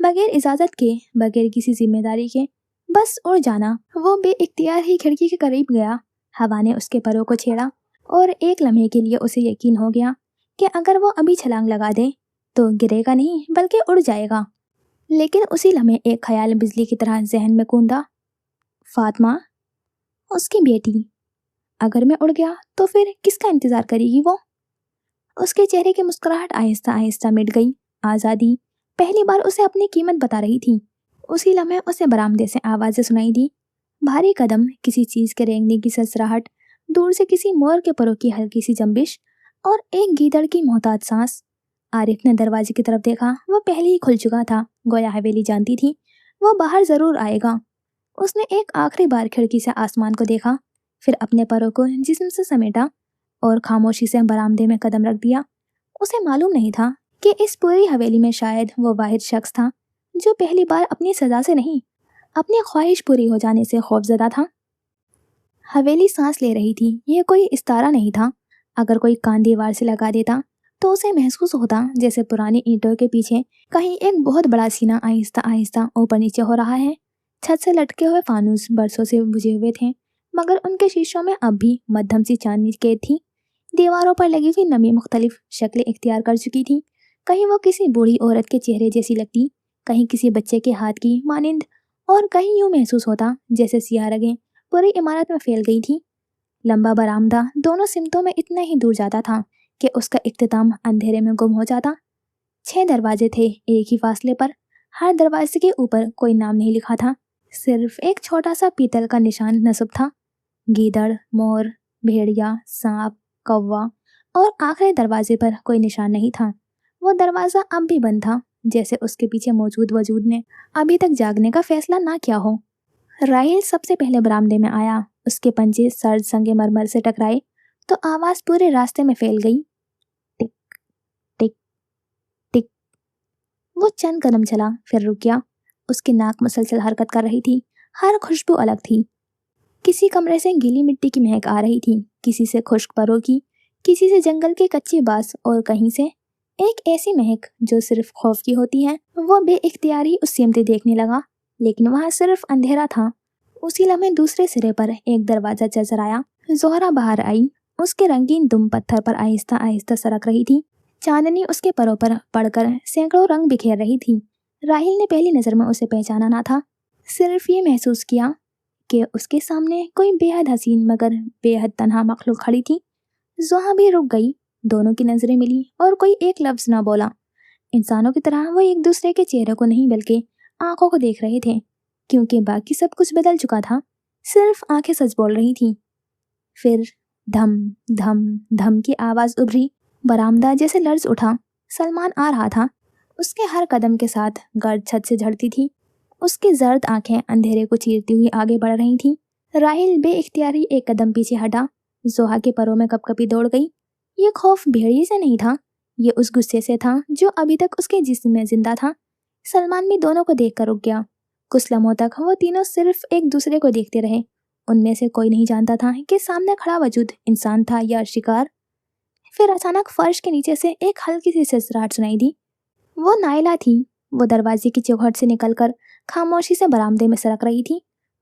बगैर इजाजत के, बगैर किसी जिम्मेदारी के, बस उड़ जाना। वो बेइख्तियार ही खिड़की के करीब गया। हवा ने उसके परों को छेड़ा और एक लम्हे के लिए उसे यकीन हो गया कि अगर वो अभी छलांग लगा दे तो गिरेगा नहीं बल्कि उड़ जाएगा। लेकिन उसी लम्हे एक ख्याल बिजली की तरह जहन में कूदा। फातिमा, उसकी बेटी। अगर मैं उड़ गया तो फिर किसका इंतजार करेगी वो? उसके चेहरे की मुस्कुराहट आहिस्ता आहिस्ता मिट गई। आज़ादी पहली बार उसे अपनी कीमत बता रही थी। उसी लम्हे उसे बरामदे से आवाज़ें सुनाई दी। भारी कदम, किसी चीज़ के रेंगने की सरसराहट, दूर से किसी मोर के परों की हल्की सी जंबिश और एक गीदड़ की मोहताज सांस। आरिफ ने दरवाजे की तरफ देखा। वो पहले ही खुल चुका था। गोया हवेली जानती थी वो बाहर जरूर आएगा। उसने एक आखिरी बार खिड़की से आसमान को देखा, फिर अपने परों को जिस्म से समेटा और खामोशी से बरामदे में कदम रख दिया। उसे मालूम नहीं था कि इस पूरी हवेली में शायद वो वाहिद शख्स था जो पहली बार अपनी सजा से नहीं, अपनी ख्वाहिश पूरी हो जाने से खौफजदा था। हवेली सांस ले रही थी। यह कोई इस्तारा नहीं था। अगर कोई कान दीवार से लगा देता तो उसे महसूस होता जैसे पुरानी ईंटों के पीछे कहीं एक बहुत बड़ा सीना आहिस्ता आहिस्ता ऊपर नीचे हो रहा है। छत से लटके हुए फानूस बरसों से बुझे हुए थे, मगर उनके शीशों में अब भी मध्यम सी चांदनी कैद थी। दीवारों पर लगी हुई नमी मुख्तलिफ शक्लें इख्तियार कर चुकी थी। कहीं वो किसी बूढ़ी औरत के चेहरे जैसी लगती, कहीं किसी बच्चे के हाथ की मानिंद, और कहीं यूं महसूस होता जैसे सियाह रगें पूरी इमारत में फैल गई थी। लंबा बरामदा दोनों सिमतों में इतना ही दूर जाता था कि उसका इख्तिताम अंधेरे में गुम हो जाता। 6 दरवाजे थे एक ही फासले पर। हर दरवाजे के ऊपर कोई नाम नहीं लिखा था, सिर्फ एक छोटा सा पीतल का निशान नस्ब था। गीदड़, मोर, भेड़िया, सांप, कौवा, और आखिरी दरवाजे पर कोई निशान नहीं था। वो दरवाजा अब भी बंद था, जैसे उसके पीछे मौजूद वजूद ने अभी तक जागने का फैसला ना किया हो। राहिल सबसे पहले बरामदे में आया। उसके पंजे सर्द संगे मरमर से टकराए तो आवाज पूरे रास्ते में फैल गई। टिक टिक टिक। वो चंद कदम चला, फिर रुक गया। उसकी नाक मुसलसल हरकत कर रही थी। हर खुशबू अलग थी। किसी कमरे से गीली मिट्टी की महक आ रही थी, किसी से खुश्क परों की, किसी से जंगल की कच्ची बांस और कहीं से एक ऐसी महक जो सिर्फ खौफ की होती है। वो बेइख्तियारी उस सिमत देखने लगा, लेकिन वहाँ सिर्फ अंधेरा था। उसी लम्हे दूसरे सिरे पर एक दरवाजा चल आया। जोहरा बाहर आई। उसके रंगीन दुम पत्थर पर आहिस्ता आहिस्ता सरक रही थी। चांदनी उसके परों पर पड़कर सैकड़ों रंग बिखेर रही थी। राहिल ने पहली नजर में उसे पहचाना ना था, सिर्फ ये महसूस किया कि उसके सामने कोई बेहद हसीन मगर बेहद तन्हा मखलूक खड़ी थी। जोहा भी रुक गई। दोनों की नजरें मिली और कोई एक लफ्ज ना बोला। इंसानों की तरह वो एक दूसरे के चेहरे को नहीं बल्कि आंखों को देख रहे थे, क्योंकि बाकी सब कुछ बदल चुका था। सिर्फ आंखें सच बोल रही थीं। फिर धम धम धम की आवाज उभरी। बरामदा जैसे लर्ज उठा। सलमान आ रहा था। उसके हर कदम के साथ गर्द छत से झड़ती थी। उसकी जर्द आंखें अंधेरे को चीरती हुई आगे बढ़ रही थीं। राहिल बेइख्तियारी एक कदम पीछे हटा। जोहा के परों में कपकपी दौड़ गई। ये खौफ भेड़िए से नहीं था, ये उस गुस्से से था जो अभी तक उसके जिस्म में जिंदा था। सलमान भी दोनों को देखकर रुक गया। कुछ लम्हों तक वो तीनों सिर्फ एक दूसरे को देखते रहे। उनमें से कोई नहीं जानता था कि सामने खड़ा वजूद इंसान था या शिकार। फिर अचानक फर्श के नीचे से एक हल्की सी सिसराहट सुनाई दी। वो नायला थी। वो दरवाजे की चौखट से निकलकर खामोशी से बरामदे में सरक रही थी।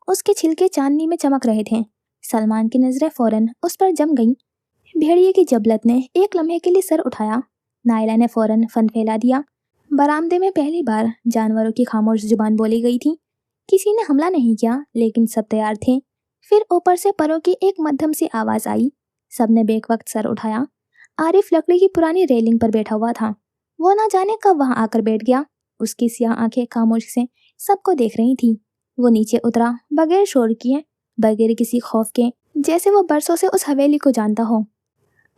उसके छिलके चांदनी में चमक रहे थे। सलमान की नजरें फौरन उस पर जम गईं। भेड़िए की जबलत ने एक लम्हे के लिए सर उठाया। नायला ने फौरन फन फैला दिया। बरामदे में पहली बार जानवरों की खामोश जुबान बोली गई थी। किसी ने हमला नहीं किया, लेकिन सब तैयार थे। फिर ऊपर से परों की एक मध्यम सी आवाज आई। सबने बेवक्त सर उठाया। आरिफ लकड़ी की पुरानी रेलिंग पर बैठा हुआ था। वो ना जाने कब वहां आकर बैठ गया। उसकी स्याह आंखें खामोशी से सबको देख रही थी। वो नीचे उतरा, बगैर शोर किए, बगैर किसी खौफ के, जैसे वो बरसों से उस हवेली को जानता हो।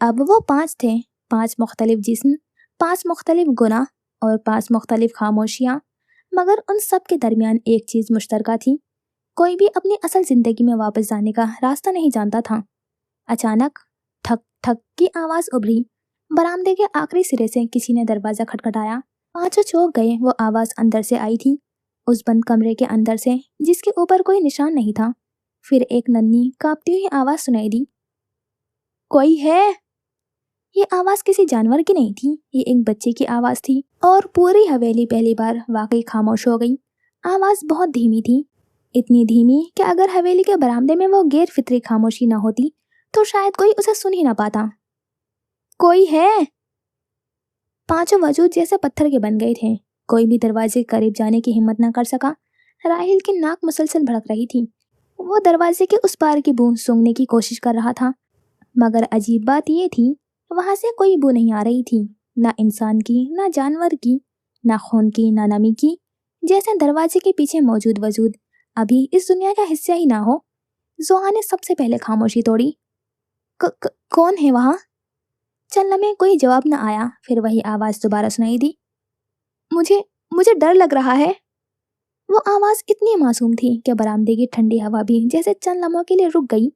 अब वो 5 थे, 5 मुख्तलिफ जिस्म, 5 मुख्तलिफ गुनाह और 5 मुख्तलिफ खामोशियाँ। मगर उन सब के दरमियान एक चीज़ मुश्तरका थी। कोई भी अपनी असल जिंदगी में वापस जाने का रास्ता नहीं जानता था। अचानक ठक ठक की आवाज उभरी। बरामदे के आखिरी सिरे से किसी ने दरवाजा खटखटाया। पांचों चौंक गए। वो आवाज अंदर से आई थी, उस बंद कमरे के अंदर से, जिसके ऊपर कोई निशान नहीं था। फिर एक नन्ही कांपती हुई आवाज सुनाई दी। कोई है? ये आवाज किसी जानवर की नहीं थी, ये एक बच्चे की आवाज थी। और पूरी हवेली पहली बार वाकई खामोश हो गई। आवाज बहुत धीमी थी, इतनी धीमी कि अगर हवेली के बरामदे में वो गैर फितरी खामोशी ना होती तो शायद कोई उसे सुन ही ना पाता। कोई है? पांचों वजूद जैसे पत्थर के बन गए थे। कोई भी दरवाजे के करीब जाने की हिम्मत न कर सका। राहिल की नाक मुसलसल भड़क रही थी। वो दरवाजे के उस पार की बू सूंघने की कोशिश कर रहा था, मगर अजीब बात ये थी, वहां से कोई बू नहीं आ रही थी। ना इंसान की, ना जानवर की, ना खून की, ना नमी की। जैसे दरवाजे के पीछे मौजूद वजूद अभी इस दुनिया का हिस्सा ही ना हो। जोहा ने सबसे पहले खामोशी तोड़ी। कौन है वहां? चल में कोई जवाब न आया। फिर वही आवाज दोबारा सुनाई दी। मुझे मुझे डर लग रहा है। वो आवाज इतनी मासूम थी कि बरामदे की ठंडी हवा भी जैसे चंद लम्हों के लिए रुक गई।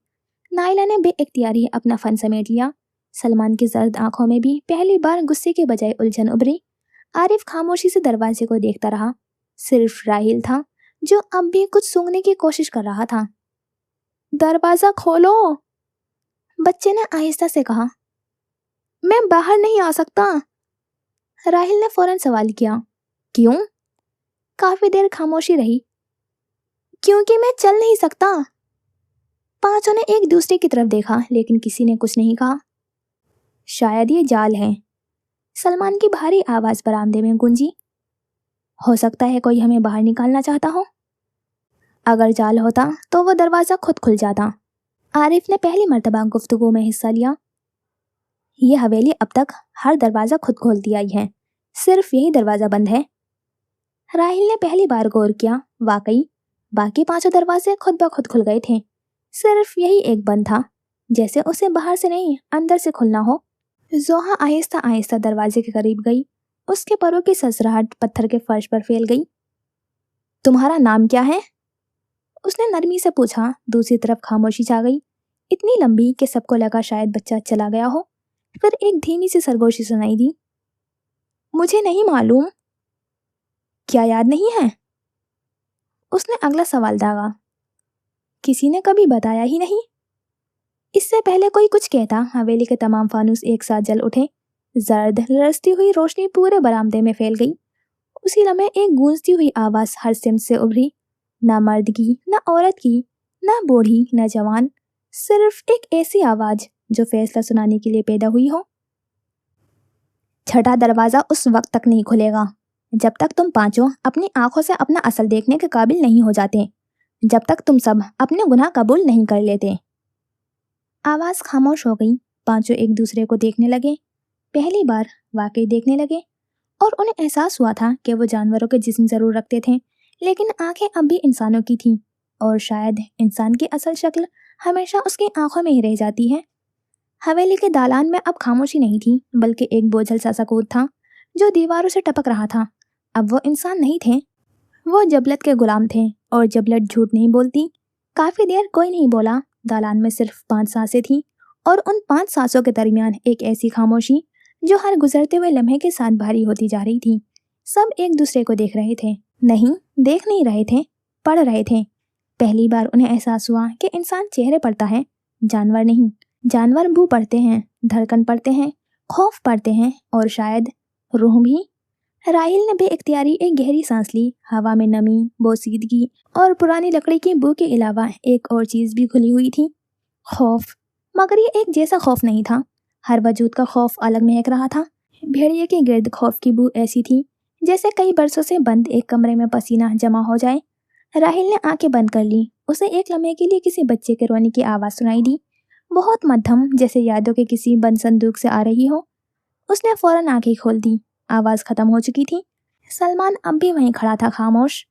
नाइला ने बेइख्तियारी अपना फन समेट लिया। सलमान की जर्द आंखों में भी पहली बार गुस्से के बजाय उलझन उभरी। आरिफ खामोशी से दरवाजे को देखता रहा। सिर्फ राहिल था जो अब भी कुछ सूंघने की कोशिश कर रहा था। दरवाजा खोलो, बच्चे ने आहिस्ता से कहा। मैं बाहर नहीं आ सकता। राहिल ने फौरन सवाल किया। क्यों? काफी देर खामोशी रही। क्योंकि मैं चल नहीं सकता। पांचों ने एक दूसरे की तरफ देखा, लेकिन किसी ने कुछ नहीं कहा। शायद ये जाल है। सलमान की भारी आवाज बरामदे में गूंजी। हो सकता है कोई हमें बाहर निकालना चाहता हो। अगर जाल होता तो वो दरवाजा खुद खुल जाता। आरिफ ने पहली मर्तबा गुफ्तगू में हिस्सा लिया। ये हवेली अब तक हर दरवाजा खुद खोलती आई है, सिर्फ यही दरवाजा बंद है। राहिल ने पहली बार गौर किया। वाकई बाकी 5 दरवाजे खुद ब खुद खुल गए थे, सिर्फ यही एक बंद था, जैसे उसे बाहर से नहीं अंदर से खुलना हो। जोहा आहिस्ता आहिस्ता दरवाजे के करीब गई। उसके पैरों की ससराहट पत्थर के फर्श पर फैल गई। तुम्हारा नाम क्या है? उसने नरमी से पूछा। दूसरी तरफ खामोशी छा गई, इतनी लंबी कि सबको लगा शायद बच्चा चला गया हो। फिर एक धीमी सी सरगोशी सुनाई दी। मुझे नहीं मालूम। क्या याद नहीं है? उसने अगला सवाल दागा। किसी ने कभी बताया ही नहीं। اس سے پہلے کوئی کچھ کہتا حویلی کے تمام فانوس ایک ساتھ جل اٹھے، زرد لرزتی ہوئی روشنی پورے برآمدے میں پھیل گئی۔ اسی لمحے ایک گونجتی ہوئی آواز ہر سمت سے ابھری، نہ مرد کی، نہ عورت کی، نہ بوڑھی، نہ جوان، صرف ایک ایسی آواز جو فیصلہ سنانے کے لیے پیدا ہوئی ہو۔ چھٹا دروازہ اس وقت تک نہیں کھلے گا جب تک تم پانچوں اپنی آنکھوں سے اپنا اصل دیکھنے کے قابل نہیں ہو جاتے، جب تک تم سب اپنے گناہ قبول نہیں کر لیتے۔ آواز خاموش ہو گئی۔ پانچوں ایک دوسرے کو دیکھنے لگے، پہلی بار واقعی دیکھنے لگے، اور انہیں احساس ہوا تھا کہ وہ جانوروں کے جسم ضرور رکھتے تھے، لیکن آنکھیں اب بھی انسانوں کی تھیں، اور شاید انسان کی اصل شکل ہمیشہ اس کی آنکھوں میں ہی رہ جاتی ہے۔ حویلی کے دالان میں اب خاموشی نہیں تھی، بلکہ ایک بوجھل سا سکوت تھا جو دیواروں سے ٹپک رہا تھا۔ اب وہ انسان نہیں تھے، وہ جبلت کے غلام تھے، اور جبلت جھوٹ نہیں بولتی۔ کافی دیر کوئی نہیں بولا۔ دالان میں صرف 5 سانسیں تھیں، اور ان 5 سانسوں کے درمیان ایک ایسی خاموشی جو ہر گزرتے ہوئے لمحے کے ساتھ بھاری ہوتی جا رہی تھی۔ سب ایک دوسرے کو دیکھ رہے تھے، نہیں دیکھ نہیں رہے تھے، پڑھ رہے تھے۔ پہلی بار انہیں احساس ہوا کہ انسان چہرے پڑھتا ہے، جانور نہیں۔ جانور بو پڑھتے ہیں، دھڑکن پڑھتے ہیں، خوف پڑھتے ہیں، اور شاید روح بھی۔ راہیل نے بے اختیاری ایک گہری سانس لی۔ ہوا میں نمی، بوسیدگی اور پرانی لکڑی کی بو کے علاوہ ایک اور چیز بھی کھلی ہوئی تھی، خوف۔ مگر یہ ایک جیسا خوف نہیں تھا، ہر وجود کا خوف الگ مہک رہا تھا۔ بھیڑیے کے گرد خوف کی بو ایسی تھی جیسے کئی برسوں سے بند ایک کمرے میں پسینہ جمع ہو جائے۔ راہیل نے آنکھیں بند کر لی۔ اسے ایک لمحے کے لیے کسی بچے کے رونے کی آواز سنائی دی، بہت مدھم، جیسے یادوں کے کسی بند صندوق سے آ رہی ہو۔ اس نے فوراً آنکھیں کھول دی۔ آواز ختم ہو چکی تھی۔ سلمان اب بھی وہیں کھڑا تھا، خاموش،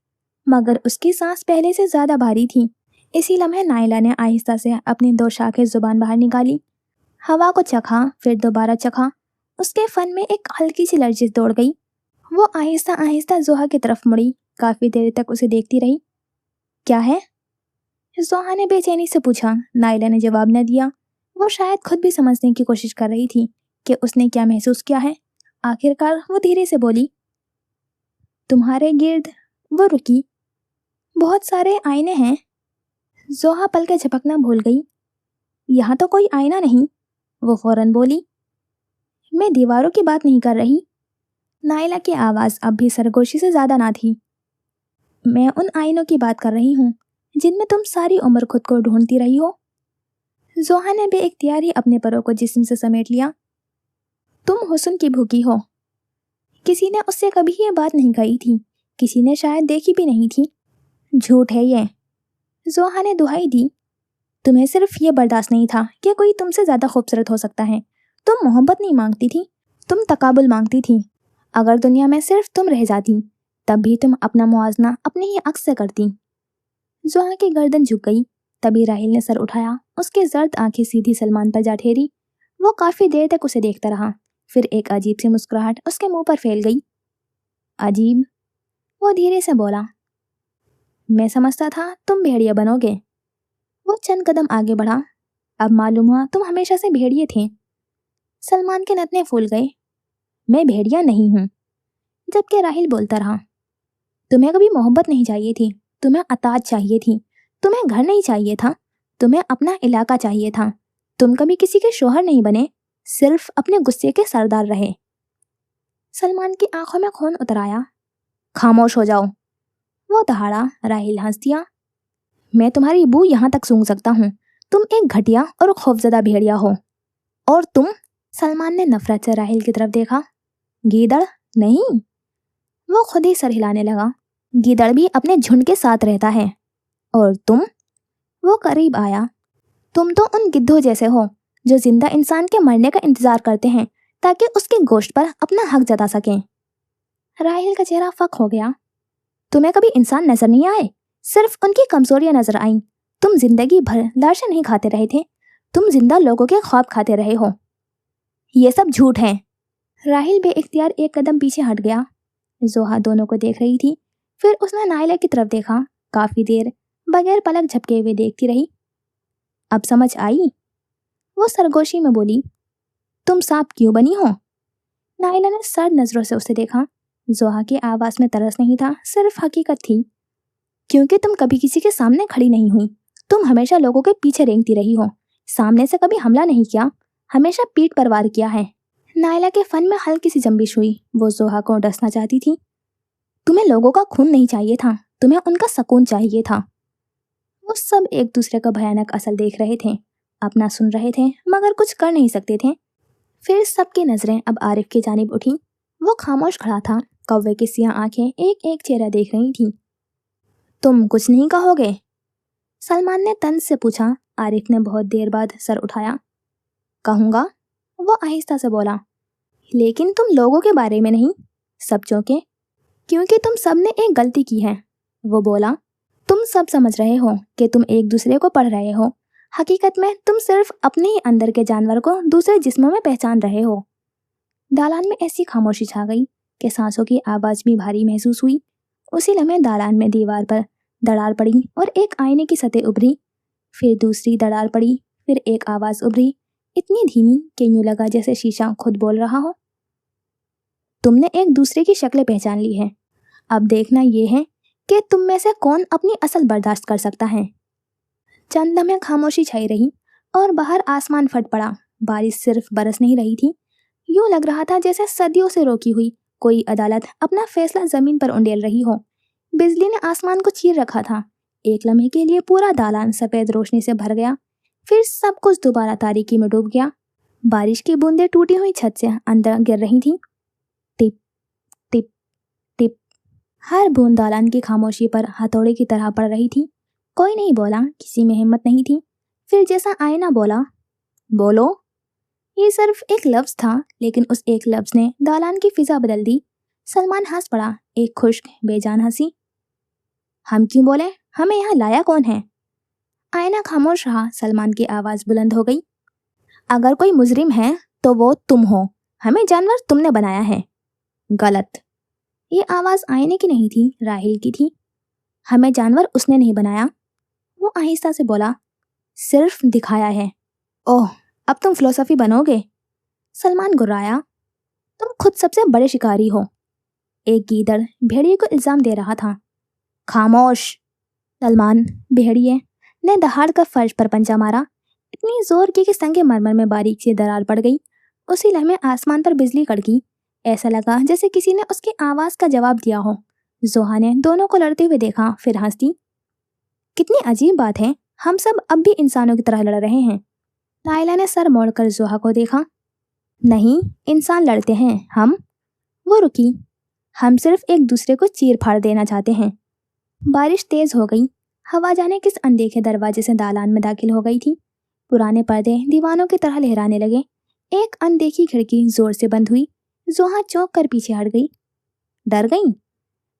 مگر اس کی سانس پہلے سے زیادہ بھاری تھی۔ اسی لمحے نائلہ نے آہستہ سے اپنی 2 شاخیں زبان باہر نکالی، ہوا کو چکھا، پھر دوبارہ چکھا۔ اس کے فن میں ایک ہلکی سی لرزش دوڑ گئی۔ وہ آہستہ آہستہ زوہا کی طرف مڑی، کافی دیر تک اسے دیکھتی رہی۔ کیا ہے؟ زوہا نے بے چینی سے پوچھا۔ نائلہ نے جواب نہ دیا۔ وہ شاید خود بھی سمجھنے کی کوشش کر رہی تھی کہ اس نے کیا محسوس کیا ہے۔ آخرکار وہ دھیرے سے بولی، تمہارے گرد۔ وہ رکی، بہت سارے آئینے ہیں۔ زوہا پل کے جھپکنا بھول گئی۔ یہاں تو کوئی آئینہ نہیں۔ وہ فوراً بولی، میں دیواروں کی بات نہیں کر رہی۔ نائلہ کی آواز اب بھی سرگوشی سے زیادہ نہ تھی۔ میں ان آئینوں کی بات کر رہی ہوں جن میں تم ساری عمر خود کو ڈھونڈتی رہی ہو۔ زوہا نے بے اختیار ہی اپنے پروں کو جسم سے سمیٹ لیا۔ تم حسن کی بھوکی ہو۔ کسی نے اس سے کبھی یہ بات نہیں کہی تھی، کسی نے شاید دیکھی بھی نہیں تھی۔ جھوٹ ہے یہ۔ زوہا نے دہائی دی، تمہیں صرف یہ برداشت نہیں تھا کہ کوئی تم سے زیادہ خوبصورت ہو سکتا ہے۔ تم محبت نہیں مانگتی تھی، تم تقابل مانگتی تھی۔ اگر دنیا میں صرف تم رہ جاتی، تب بھی تم اپنا موازنہ اپنے ہی عکس سے کرتی۔ زوہا کی گردن جھک گئی۔ تبھی راہیل نے سر اٹھایا۔ اس کے زرد آنکھیں سیدھی سلمان پر جا ٹھہری۔ وہ کافی دیر تک اسے دیکھتا رہا، پھر ایک عجیب سی مسکراہٹ اس کے منہ پر پھیل گئی۔ عجیب؟ وہ دھیرے سے بولا، میں سمجھتا تھا تم بھیڑیا بنو گے۔ وہ چند قدم آگے بڑھا، اب معلوم ہوا تم ہمیشہ سے بھیڑیے تھے۔ سلمان کے نتنے پھول گئے۔ میں بھیڑیا نہیں ہوں۔ جبکہ راہیل بولتا رہا، تمہیں کبھی محبت نہیں چاہیے تھی، تمہیں اطاعت چاہیے تھی، تمہیں گھر نہیں چاہیے تھا، تمہیں اپنا علاقہ چاہیے تھا، تم کبھی کسی کے شوہر نہیں بنے، صرف اپنے غصے کے سردار رہے۔ سلمان کی آنکھوں میں خون اتر آیا۔ خاموش ہو جاؤ، وہ دہاڑا۔ راہیل ہنس دیا، میں تمہاری بو یہاں تک سونگھ سکتا ہوں، تم ایک گھٹیا اور خوفزدہ بھیڑیا ہو۔ اور تم؟ سلمان نے نفرت سے راہیل کی طرف دیکھا۔ گیدڑ نہیں۔ وہ خود ہی سر ہلانے لگا۔ گیدڑ بھی اپنے جھنڈ کے ساتھ رہتا ہے، اور تم؟ وہ قریب آیا۔ تم تو ان گدھوں جیسے ہو جو زندہ انسان کے مرنے کا انتظار کرتے ہیں تاکہ اس کے گوشت پر اپنا حق جتا سکیں۔ راہیل کا چہرہ فک ہو گیا۔ تمہیں کبھی انسان نظر نہیں آئے، صرف ان کی کمزوریاں نظر آئیں۔ تم زندگی بھر لاشیں نہیں کھاتے رہے تھے، تم زندہ لوگوں کے خواب کھاتے رہے ہو۔ یہ سب جھوٹ ہیں۔ راہیل بے اختیار ایک قدم پیچھے ہٹ گیا۔ زوہا دونوں کو دیکھ رہی تھی، پھر اس نے نائلہ کی طرف دیکھا۔ کافی دیر بغیر پلک جھپکے ہوئے دیکھتی رہی۔ اب سمجھ آئی؟ وہ سرگوشی میں بولی، تم سانپ کیوں بنی ہو؟ نائلہ نے سرد نظروں سے اسے دیکھا۔ زوہا کی آواز میں ترس نہیں تھا، صرف حقیقت تھی۔ کیونکہ تم کبھی کسی کے سامنے کھڑی نہیں ہوئی، تم ہمیشہ لوگوں کے پیچھے رینگتی رہی ہو، सामने से कभी हमला नहीं किया, हमेशा पीठ पर वार किया है। नायला के फन में हल्की सी जंबिश हुई। वो जोहा को डसना चाहती थी। तुम्हें लोगों का खून नहीं चाहिए था, तुम्हें उनका सुकून चाहिए था। वो सब एक दूसरे का भयानक असल देख रहे थे, अपना सुन रहे थे, मगर कुछ कर नहीं सकते थे। फिर सबकी नजरें अब आरिफ की जानिब उठी। वो खामोश खड़ा था, कौवे की सियाह आंखें एक एक चेहरा देख रही थी। तुम कुछ नहीं कहोगे? सलमान ने तंज से पूछा। आरिफ ने बहुत देर बाद सर उठाया। कहूँगा, वो आहिस्ता से बोला, लेकिन तुम लोगों के बारे में नहीं। सब चौंके, क्योंकि तुम सब ने एक गलती की है। वो बोला, तुम सब समझ रहे हो कि तुम एक दूसरे को पढ़ रहे हो, हकीकत में तुम सिर्फ अपने ही अंदर के जानवर को दूसरे जिस्मों में पहचान रहे हो। दालान में ऐसी खामोशी छा गई कि सांसों की आवाज भी भारी महसूस हुई। उसी लम्हे दालान में दीवार पर दरार पड़ी और एक आईने की सतह उभरी। फिर दूसरी दरार पड़ी, फिर एक आवाज उभरी, इतनी धीमी कि यूं लगा जैसे शीशा खुद बोल रहा हो। तुमने एक दूसरे की शक्लें पहचान ली है, अब देखना यह है कि तुम में से कौन अपनी असल बर्दाश्त कर सकता है। चंद लम्हे खामोशी छाई रही और बाहर आसमान फट पड़ा। बारिश सिर्फ बरस नहीं रही थी, यूं लग रहा था जैसे सदियों से रोकी हुई कोई अदालत अपना फैसला जमीन पर उंडेल रही हो। बिजली ने आसमान को चीर रखा था। एक लम्हे के लिए पूरा दालान सफेद रोशनी से भर गया, फिर सब कुछ दोबारा तारीकी में डूब गया। बारिश की बूंदें टूटी हुई छत से अंदर गिर रही थीं। टिप टिप टिप, हर बूंद दालान की खामोशी पर हथौड़े की तरह पड़ रही थी। कोई नहीं बोला, किसी में हिम्मत नहीं थी। फिर जैसा आईना बोला, बोलो। ये सिर्फ एक लफ्ज था, लेकिन उस एक लफ्ज ने दालान की फिजा बदल दी। सलमान हंस पड़ा, एक खुश्क बेजान हंसी। हम क्यों बोले? हमें यहाँ लाया कौन है? आईना खामोश रहा। सलमान की आवाज बुलंद हो गई, अगर कोई मुजरिम है तो वो तुम हो। हमें जानवर तुमने बनाया है। गलत। ये आवाज आईने की नहीं थी, राहिल की थी। हमें जानवर उसने नहीं बनाया, वो आहिस्ता से बोला, सिर्फ दिखाया है। ओह, अब तुम फिलोसफी बनोगे? सलमान गुर्राया, तुम खुद सबसे बड़े शिकारी हो। एक गीदड़ भेड़िए को इल्जाम दे रहा था। खामोश। सलमान भेड़िए ने दहाड़ कर फर्श पर पंजा मारा, इतनी जोर की कि संगे मरमर में बारीक सी दरार पड़ गई। उसी लम्हे आसमान पर बिजली कड़की। ऐसा लगा जैसे किसी ने उसकी आवाज का जवाब दिया हो। जोहा ने दोनों को लड़ते हुए देखा, फिर हंस दी। कितनी अजीब बात है, हम सब अब भी इंसानों की तरह लड़ रहे हैं। नायला ने सर मोड़कर जोहा को देखा। नहीं, इंसान लड़ते हैं हम। वो रुकी। हम सिर्फ एक दूसरे को चीर फाड़ देना चाहते हैं। बारिश तेज हो गई। हवा जाने किस अनदेखे दरवाजे से दालान में दाखिल हो गई थी। पुराने पर्दे दीवानों की तरह लहराने लगे। एक अनदेखी खिड़की जोर से बंद हुई। जोहा चौंक कर पीछे हट गई। डर गई?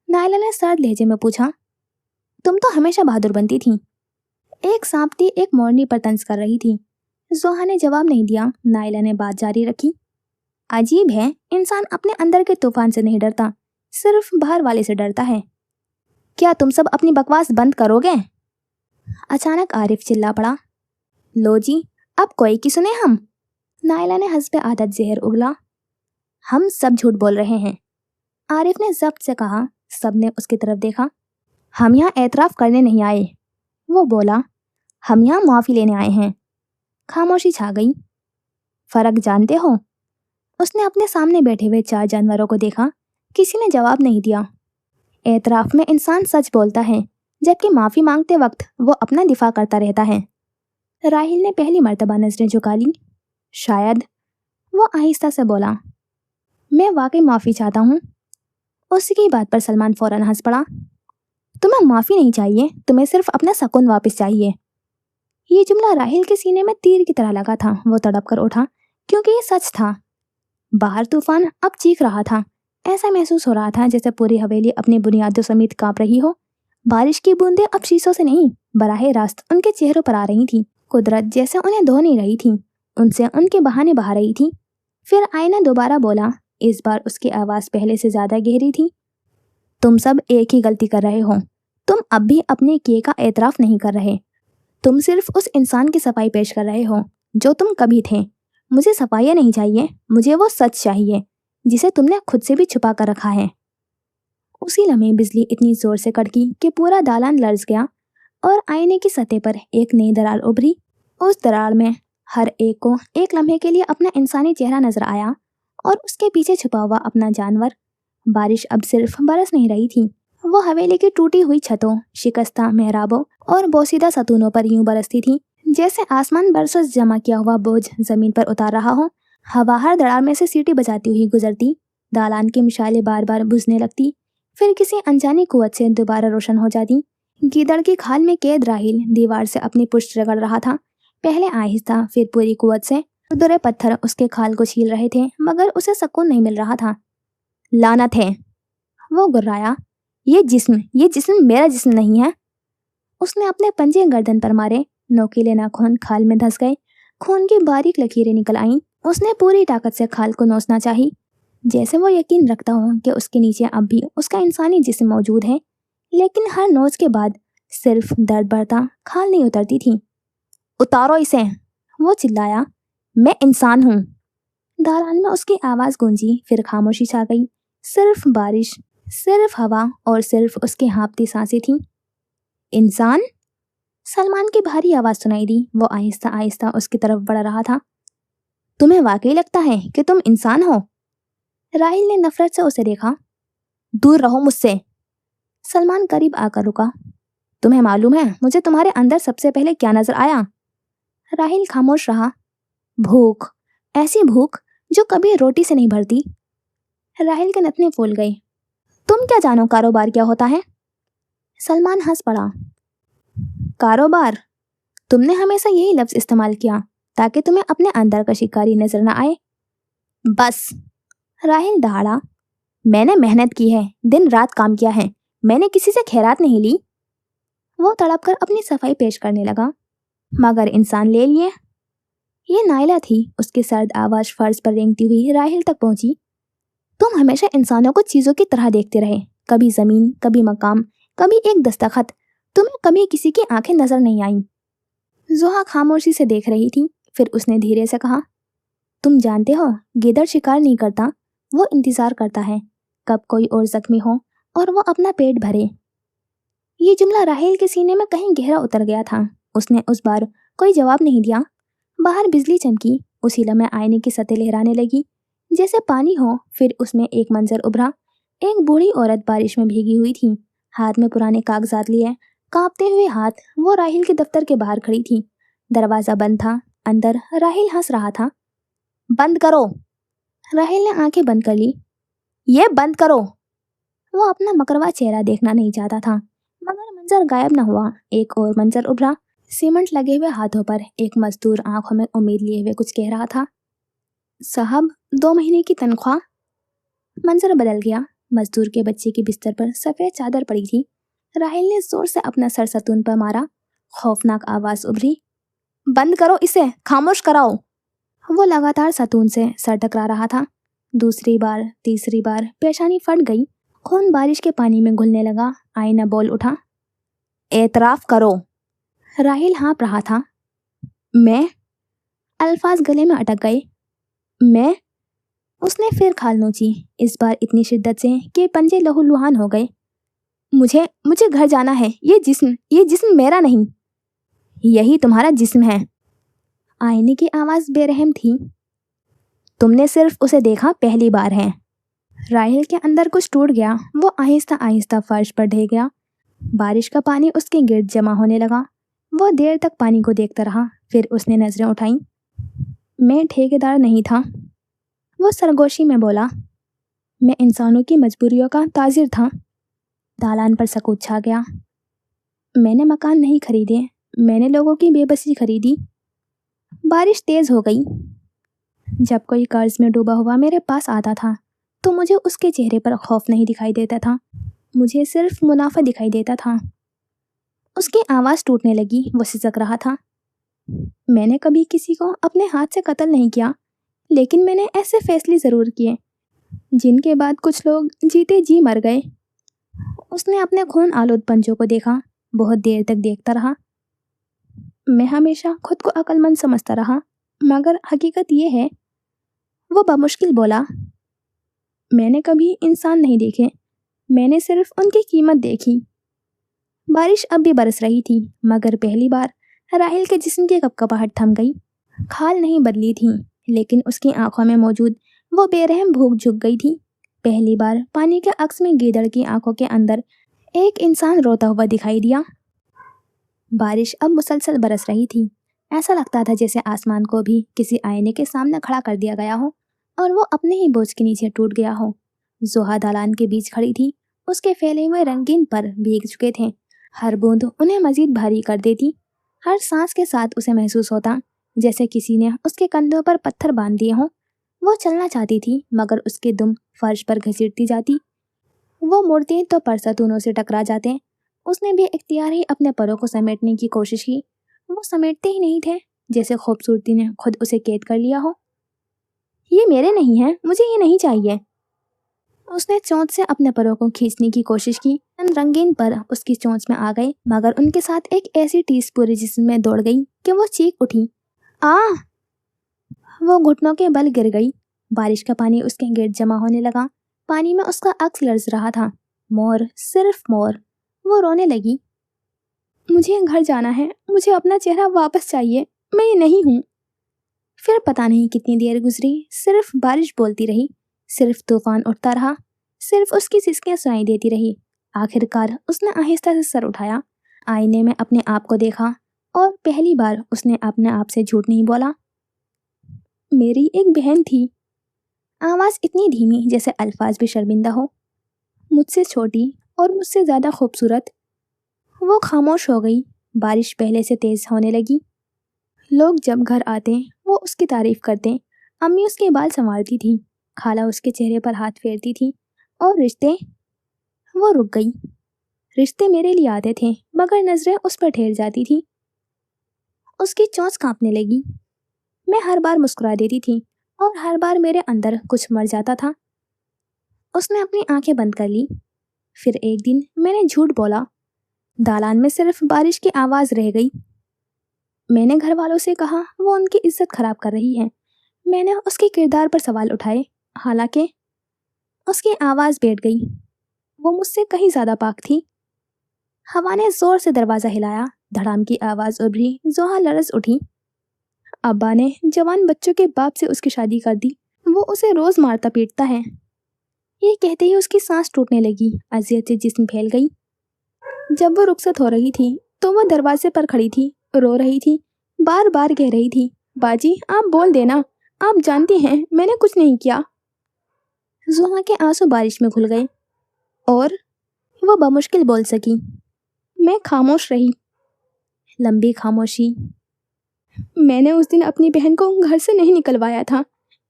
नायला ने सर्द लहजे में पूछा। तुम तो हमेशा बहादुर बनती थी। एक सांपती एक मोरनी पर तंज कर रही थी। जोहा ने जवाब नहीं दिया। नायला ने बात जारी रखी। अजीब है, इंसान अपने अंदर के तूफान से नहीं डरता, सिर्फ बाहर वाले से डरता है। क्या तुम सब अपनी बकवास बंद करोगे? अचानक आरिफ चिल्ला पड़ा। लो जी, अब कोई की सुने हम? नायला ने हंस पे आदत जहर उगला। हम सब झूठ बोल रहे हैं, आरिफ ने जब्त से कहा। सबने उसकी तरफ देखा। हम यहाँ एतराफ करने नहीं आए, वो बोला, हम यहाँ माफी लेने आए हैं। खामोशी छा गई। फर्क जानते हो? उसने अपने सामने बैठे हुए 4 जानवरों को देखा। किसी ने जवाब नहीं दिया। एतराफ में इंसान सच बोलता है, जबकि माफी मांगते वक्त वो अपना दिफा करता रहता है। राहिल ने पहली मर्तबा नजरें झुका ली। शायद। वो आहिस्ता से बोला, मैं वाकई माफी चाहता हूँ। उसकी बात पर सलमान फौरन हंस पड़ा। तुम्हें माफी नहीं चाहिए, तुम्हें सिर्फ अपना सुकून वापस चाहिए। ये जुमला राहिल के सीने में तीर की तरह लगा था। वो तड़प कर उठा, क्योंकि ये सच था। बाहर तूफान अब चीख रहा था। ऐसा महसूस हो रहा था जैसे पूरी हवेली अपनी बुनियादों समेत कांप रही हो। बारिश की बूंदें अब शीशों से नहीं, बराहे रास्त उनके चेहरों पर आ रही थी। कुदरत जैसे उन्हें धो नहीं रही थी, उनसे उनके बहाने बहा रही थी। फिर आईना दोबारा बोला। इस बार उसकी आवाज पहले से ज्यादा गहरी थी। तुम सब एक ही गलती कर रहे हो। तुम अब भी अपने किए का एतराफ नहीं कर रहे। तुम सिर्फ उस इंसान की सफाई पेश कर रहे हो जो तुम कभी थे। मुझे सफाइयाँ नहीं चाहिए, मुझे वो सच चाहिए जिसे तुमने खुद से भी छुपा कर रखा है। उसी लम्हे बिजली इतनी जोर से कड़की कि पूरा दालान लर्ज गया और आईने की सतह पर एक नई दरार उभरी। उस दरार में हर एक को एक लम्हे के लिए अपना इंसानी चेहरा नजर आया और उसके पीछे छुपा हुआ अपना जानवर। बारिश अब सिर्फ बरस नहीं रही थी, वो हवेली की टूटी हुई छतों, शिकस्ता मेहराबों और बोसीदा सतूनों पर यूं बरसती थी जैसे आसमान बरसों से जमा किया हुआ बोझ जमीन पर उतार रहा हो। हवा हर दरार में से सीटी बजाती हुई गुजरती, दालान की मिसालें बार बार बुझने लगती, फिर किसी अनजानी कुव्वत से दोबारा रोशन हो जाती। गीदड़ की खाल में कैद राहिल दीवार से अपनी पुष्ट रगड़ रहा था, पहले आहिस्ता फिर पूरी कुव्वत से। दुरे पत्थर उसके खाल को छील रहे थे मगर उसे सुकून नहीं मिल रहा था। लानत है, वो गुर्राया, ये जिस्म मेरा जिस्म नहीं है। उसने अपने पंजे गर्दन पर मारे, नोकीले नाखून खाल में धंस गए, खून की बारीक लकीरें निकल आईं। उसने पूरी ताकत से खाल को नोचना चाही, जैसे वो यकीन रखता हो कि उसके नीचे अब भी उसका इंसानी जिस्म मौजूद है। लेकिन हर नोच के बाद सिर्फ दर्द बढ़ता, खाल नहीं उतरती थी। उतारो इसे, वो चिल्लाया, मैं इंसान हूँ। दालान में उसकी आवाज गूंजी, फिर खामोशी छा गई। सिर्फ बारिश, सिर्फ हवा और सिर्फ उसकी हाँफती सांसें थीं। इंसान? सलमान की भारी आवाज सुनाई दी। वो आहिस्ता आहिस्ता उसकी तरफ बढ़ रहा था। तुम्हें वाकई लगता है कि तुम इंसान हो? राहिल ने नफरत से उसे देखा। दूर रहो मुझसे। सलमान करीब आकर रुका। तुम्हें मालूम है मुझे तुम्हारे अंदर सबसे पहले क्या नजर आया? राहिल खामोश रहा। भूख, ऐसी भूख जो कभी रोटी से नहीं भरती। राहिल के नथने फूल गए। तुम क्या जानो कारोबार क्या होता है? सलमान हंस पड़ा। कारोबार? तुमने हमेशा यही लफ्ज इस्तेमाल किया ताकि तुम्हें अपने अंदर का शिकारी नजर न आए। बस, राहिल दहाड़ा। मैंने मेहनत की है, दिन रात काम किया है, मैंने किसी से खैरात नहीं ली। वो तड़प कर अपनी सफाई पेश करने लगा। मगर इंसान ले लिए? ये नाइला थी। उसकी सर्द आवाज फर्श पर रेंगती हुई राहिल तक पहुंची। तुम हमेशा इंसानों को चीजों की तरह देखते रहे, कभी जमीन, कभी मकाम, कभी एक दस्तखत। तुम्हें कभी किसी की आंखें नजर नहीं आईं। जोहा खामोशी से देख रही थी, फिर उसने धीरे से कहा, तुम जानते हो गिदड़ शिकार नहीं करता, वो इंतजार करता है कब कोई और जख्मी हो और वो अपना पेट भरे। ये जुमला राहेल के सीने में कहीं गहरा उतर गया था। उसने उस बार कोई जवाब नहीं दिया। बाहर बिजली चमकी, उसी लम्हे आईने की सतह लहराने लगी जैसे पानी हो। फिर उसमें एक मंजर उभरा। एक बूढ़ी औरत बारिश में भीगी हुई थी, हाथ में पुराने कागजात लिए, कांपते हुए हाथ। वो राहिल के दफ्तर के बाहर खड़ी थी। दरवाजा बंद था। अंदर राहिल हंस रहा था। बंद करो। राहिल ने आंखें बंद कर ली। ये बंद करो। वो अपना मकरवा चेहरा देखना नहीं चाहता था, मगर मंजर गायब न हुआ। एक और मंजर उभरा। सीमेंट लगे हुए हाथों पर एक मजदूर आंखों में उम्मीद लिए हुए कुछ कह रहा था। साहब, 2 महीने की तनख्वाह। मंजर बदल गया। मजदूर के बच्चे की बिस्तर पर सफेद चादर पड़ी थी। राहिल ने जोर से अपना सर सतून पर मारा। खौफनाक आवाज उभरी। बंद करो इसे, खामोश कराओ। वो लगातार सतून से सर टकरा रहा था। दूसरी बार, तीसरी बार पेशानी फट गई। खून बारिश के पानी में घुलने लगा। आईना बोल उठा। एतराफ करो। राहिल हाँप रहा था। मैं? अल्फाज गले में अटक गए। मैं? उसने फिर खाल नोची, इस बार इतनी शिद्दत से कि पंजे लहूलुहान हो गए। मुझे मुझे घर जाना है। ये जिस्म मेरा नहीं। यही तुम्हारा जिस्म है। आईने की आवाज बेरहम थी। तुमने सिर्फ उसे देखा पहली बार है। राहिल के अंदर कुछ टूट गया। वो आहिस्ता आहिस्ता फर्श पर ढह गया। बारिश का पानी उसके गिर्द जमा होने लगा। वो देर तक पानी को देखता रहा। फिर उसने नजरें उठाईं। मैं ठेकेदार नहीं था, वो सरगोशी में बोला। मैं इंसानों की मजबूरियों का ताजिर था। दालान पर सकूत छा गया। मैंने मकान नहीं खरीदे, मैंने लोगों की बेबसी खरीदी। बारिश तेज हो गई। जब कोई कर्ज में डूबा हुआ मेरे पास आता था तो मुझे उसके चेहरे पर खौफ नहीं दिखाई देता था, मुझे सिर्फ मुनाफा दिखाई देता था। उसकी आवाज़ टूटने लगी। वो सिसक रहा था। मैंने कभी किसी को अपने हाथ से कत्ल नहीं किया, लेकिन मैंने ऐसे फैसले ज़रूर किए जिनके बाद कुछ लोग जीते जी मर गए। उसने अपने खून आलूद पंजों को देखा। बहुत देर तक देखता रहा। मैं हमेशा खुद को अक्लमंद समझता रहा, मगर हकीकत ये है, वो बमुश्किल बोला। मैंने कभी इंसान नहीं देखे, मैंने सिर्फ उनकी कीमत देखी। बारिश अब भी बरस रही थी, मगर पहली बार राहिल के जिस्म की कपकपाहट थम गई। खाल नहीं बदली थी, लेकिन उसकी आंखों में मौजूद वो बेरहम भूख झुक गई थी। पहली बार पानी के अक्स में गीदड़ की आंखों के अंदर एक इंसान रोता हुआ दिखाई दिया। बारिश अब मुसलसल बरस रही थी। ऐसा लगता था जैसे आसमान को भी किसी आईने के सामने खड़ा कर दिया गया हो और वो अपने ही बोझ के नीचे टूट गया हो। जोहा दालान के बीच खड़ी थी। उसके फैले हुए रंगीन पर भीग चुके थे। हर बूंद उन्हें मजीद भारी कर देती। हर सांस के साथ उसे महसूस होता जैसे किसी ने उसके कंधों पर पत्थर बांध दिए हों। वो चलना चाहती थी, मगर उसके दुम फर्श पर घसीटती जाती। वो मुड़ती तो परसतूनों से टकरा जाते। उसने भी इख्तियार ही अपने परों को समेटने की कोशिश की। वो समेटते ही नहीं थे, जैसे खूबसूरती ने खुद उसे कैद कर लिया हो। ये मेरे नहीं है, मुझे ये नहीं चाहिए। उसने चोंच से अपने परों को खींचने की कोशिश की। रंगीन पर उसकी चोंच में आ गए, मगर उनके साथ एक ऐसी टीस पूरे जिस्म में दौड़ गई कि वो चीख उठी। आ! वो घुटनों के बल गिर गई। बारिश का पानी उसके गिर्द जमा होने लगा। पानी में उसका अक्स लर्ज रहा था। मोर, सिर्फ मोर। वो रोने लगी। मुझे घर जाना है, मुझे अपना चेहरा वापस चाहिए, मैं ये नहीं हूँ। फिर पता नहीं कितनी देर गुजरी। सिर्फ बारिश बोलती रही, सिर्फ तूफान उठता रहा, सिर्फ उसकी सिसकियां सुनाई देती रही। आखिरकार उसने आहिस्ता से सर उठाया, आईने में अपने आप को देखा और पहली बार उसने अपने आप से झूठ नहीं बोला। मेरी एक बहन थी। आवाज़ इतनी धीमी जैसे अल्फाज भी शर्मिंदा हो। मुझसे छोटी और मुझसे ज़्यादा खूबसूरत। वो खामोश हो गई। बारिश पहले से तेज़ होने लगी। लोग जब घर आते वो उसकी तारीफ करते। अम्मी उसके बाल संवारती थी, खाला उसके चेहरे पर हाथ फेरती थी। और रिश्ते? वो रुक गई। रिश्ते मेरे लिए आते थे, मगर नजरें उस पर ठहर जाती थी। उसकी चोंच कांपने लगी। मैं हर बार मुस्कुरा देती थी और हर बार मेरे अंदर कुछ मर जाता था। उसने अपनी आंखें बंद कर ली। फिर एक दिन मैंने झूठ बोला। दालान में सिर्फ बारिश की आवाज़ रह गई। मैंने घर वालों से कहा वो उनकी इज्जत खराब कर रही है। मैंने उसके किरदार पर सवाल उठाए, हालांकि उसकी आवाज़ बैठ गई। वो मुझसे कहीं ज़्यादा पाक थी। हवा ने जोर से दरवाज़ा हिलाया। धड़ाम की आवाज़ उभरी। जोहा लरज उठी। अब्बा ने जवान बच्चों के बाप से उसकी शादी कर दी। वो उसे रोज़ मारता पीटता है। ये कहते ही उसकी सांस टूटने लगी। अजियत से जिस्म फैल गई। जब वो रुखसत हो रही थी तो वो दरवाजे पर खड़ी थी, रो रही थी, बार बार कह रही थी, बाजी आप बोल देना, आप जानती हैं मैंने कुछ नहीं किया। जोहा के आंसू बारिश में घुल गए और वो बमुश्किल बोल सकी। मैं खामोश रही। लंबी खामोशी। मैंने उस दिन अपनी बहन को घर से नहीं निकलवाया था।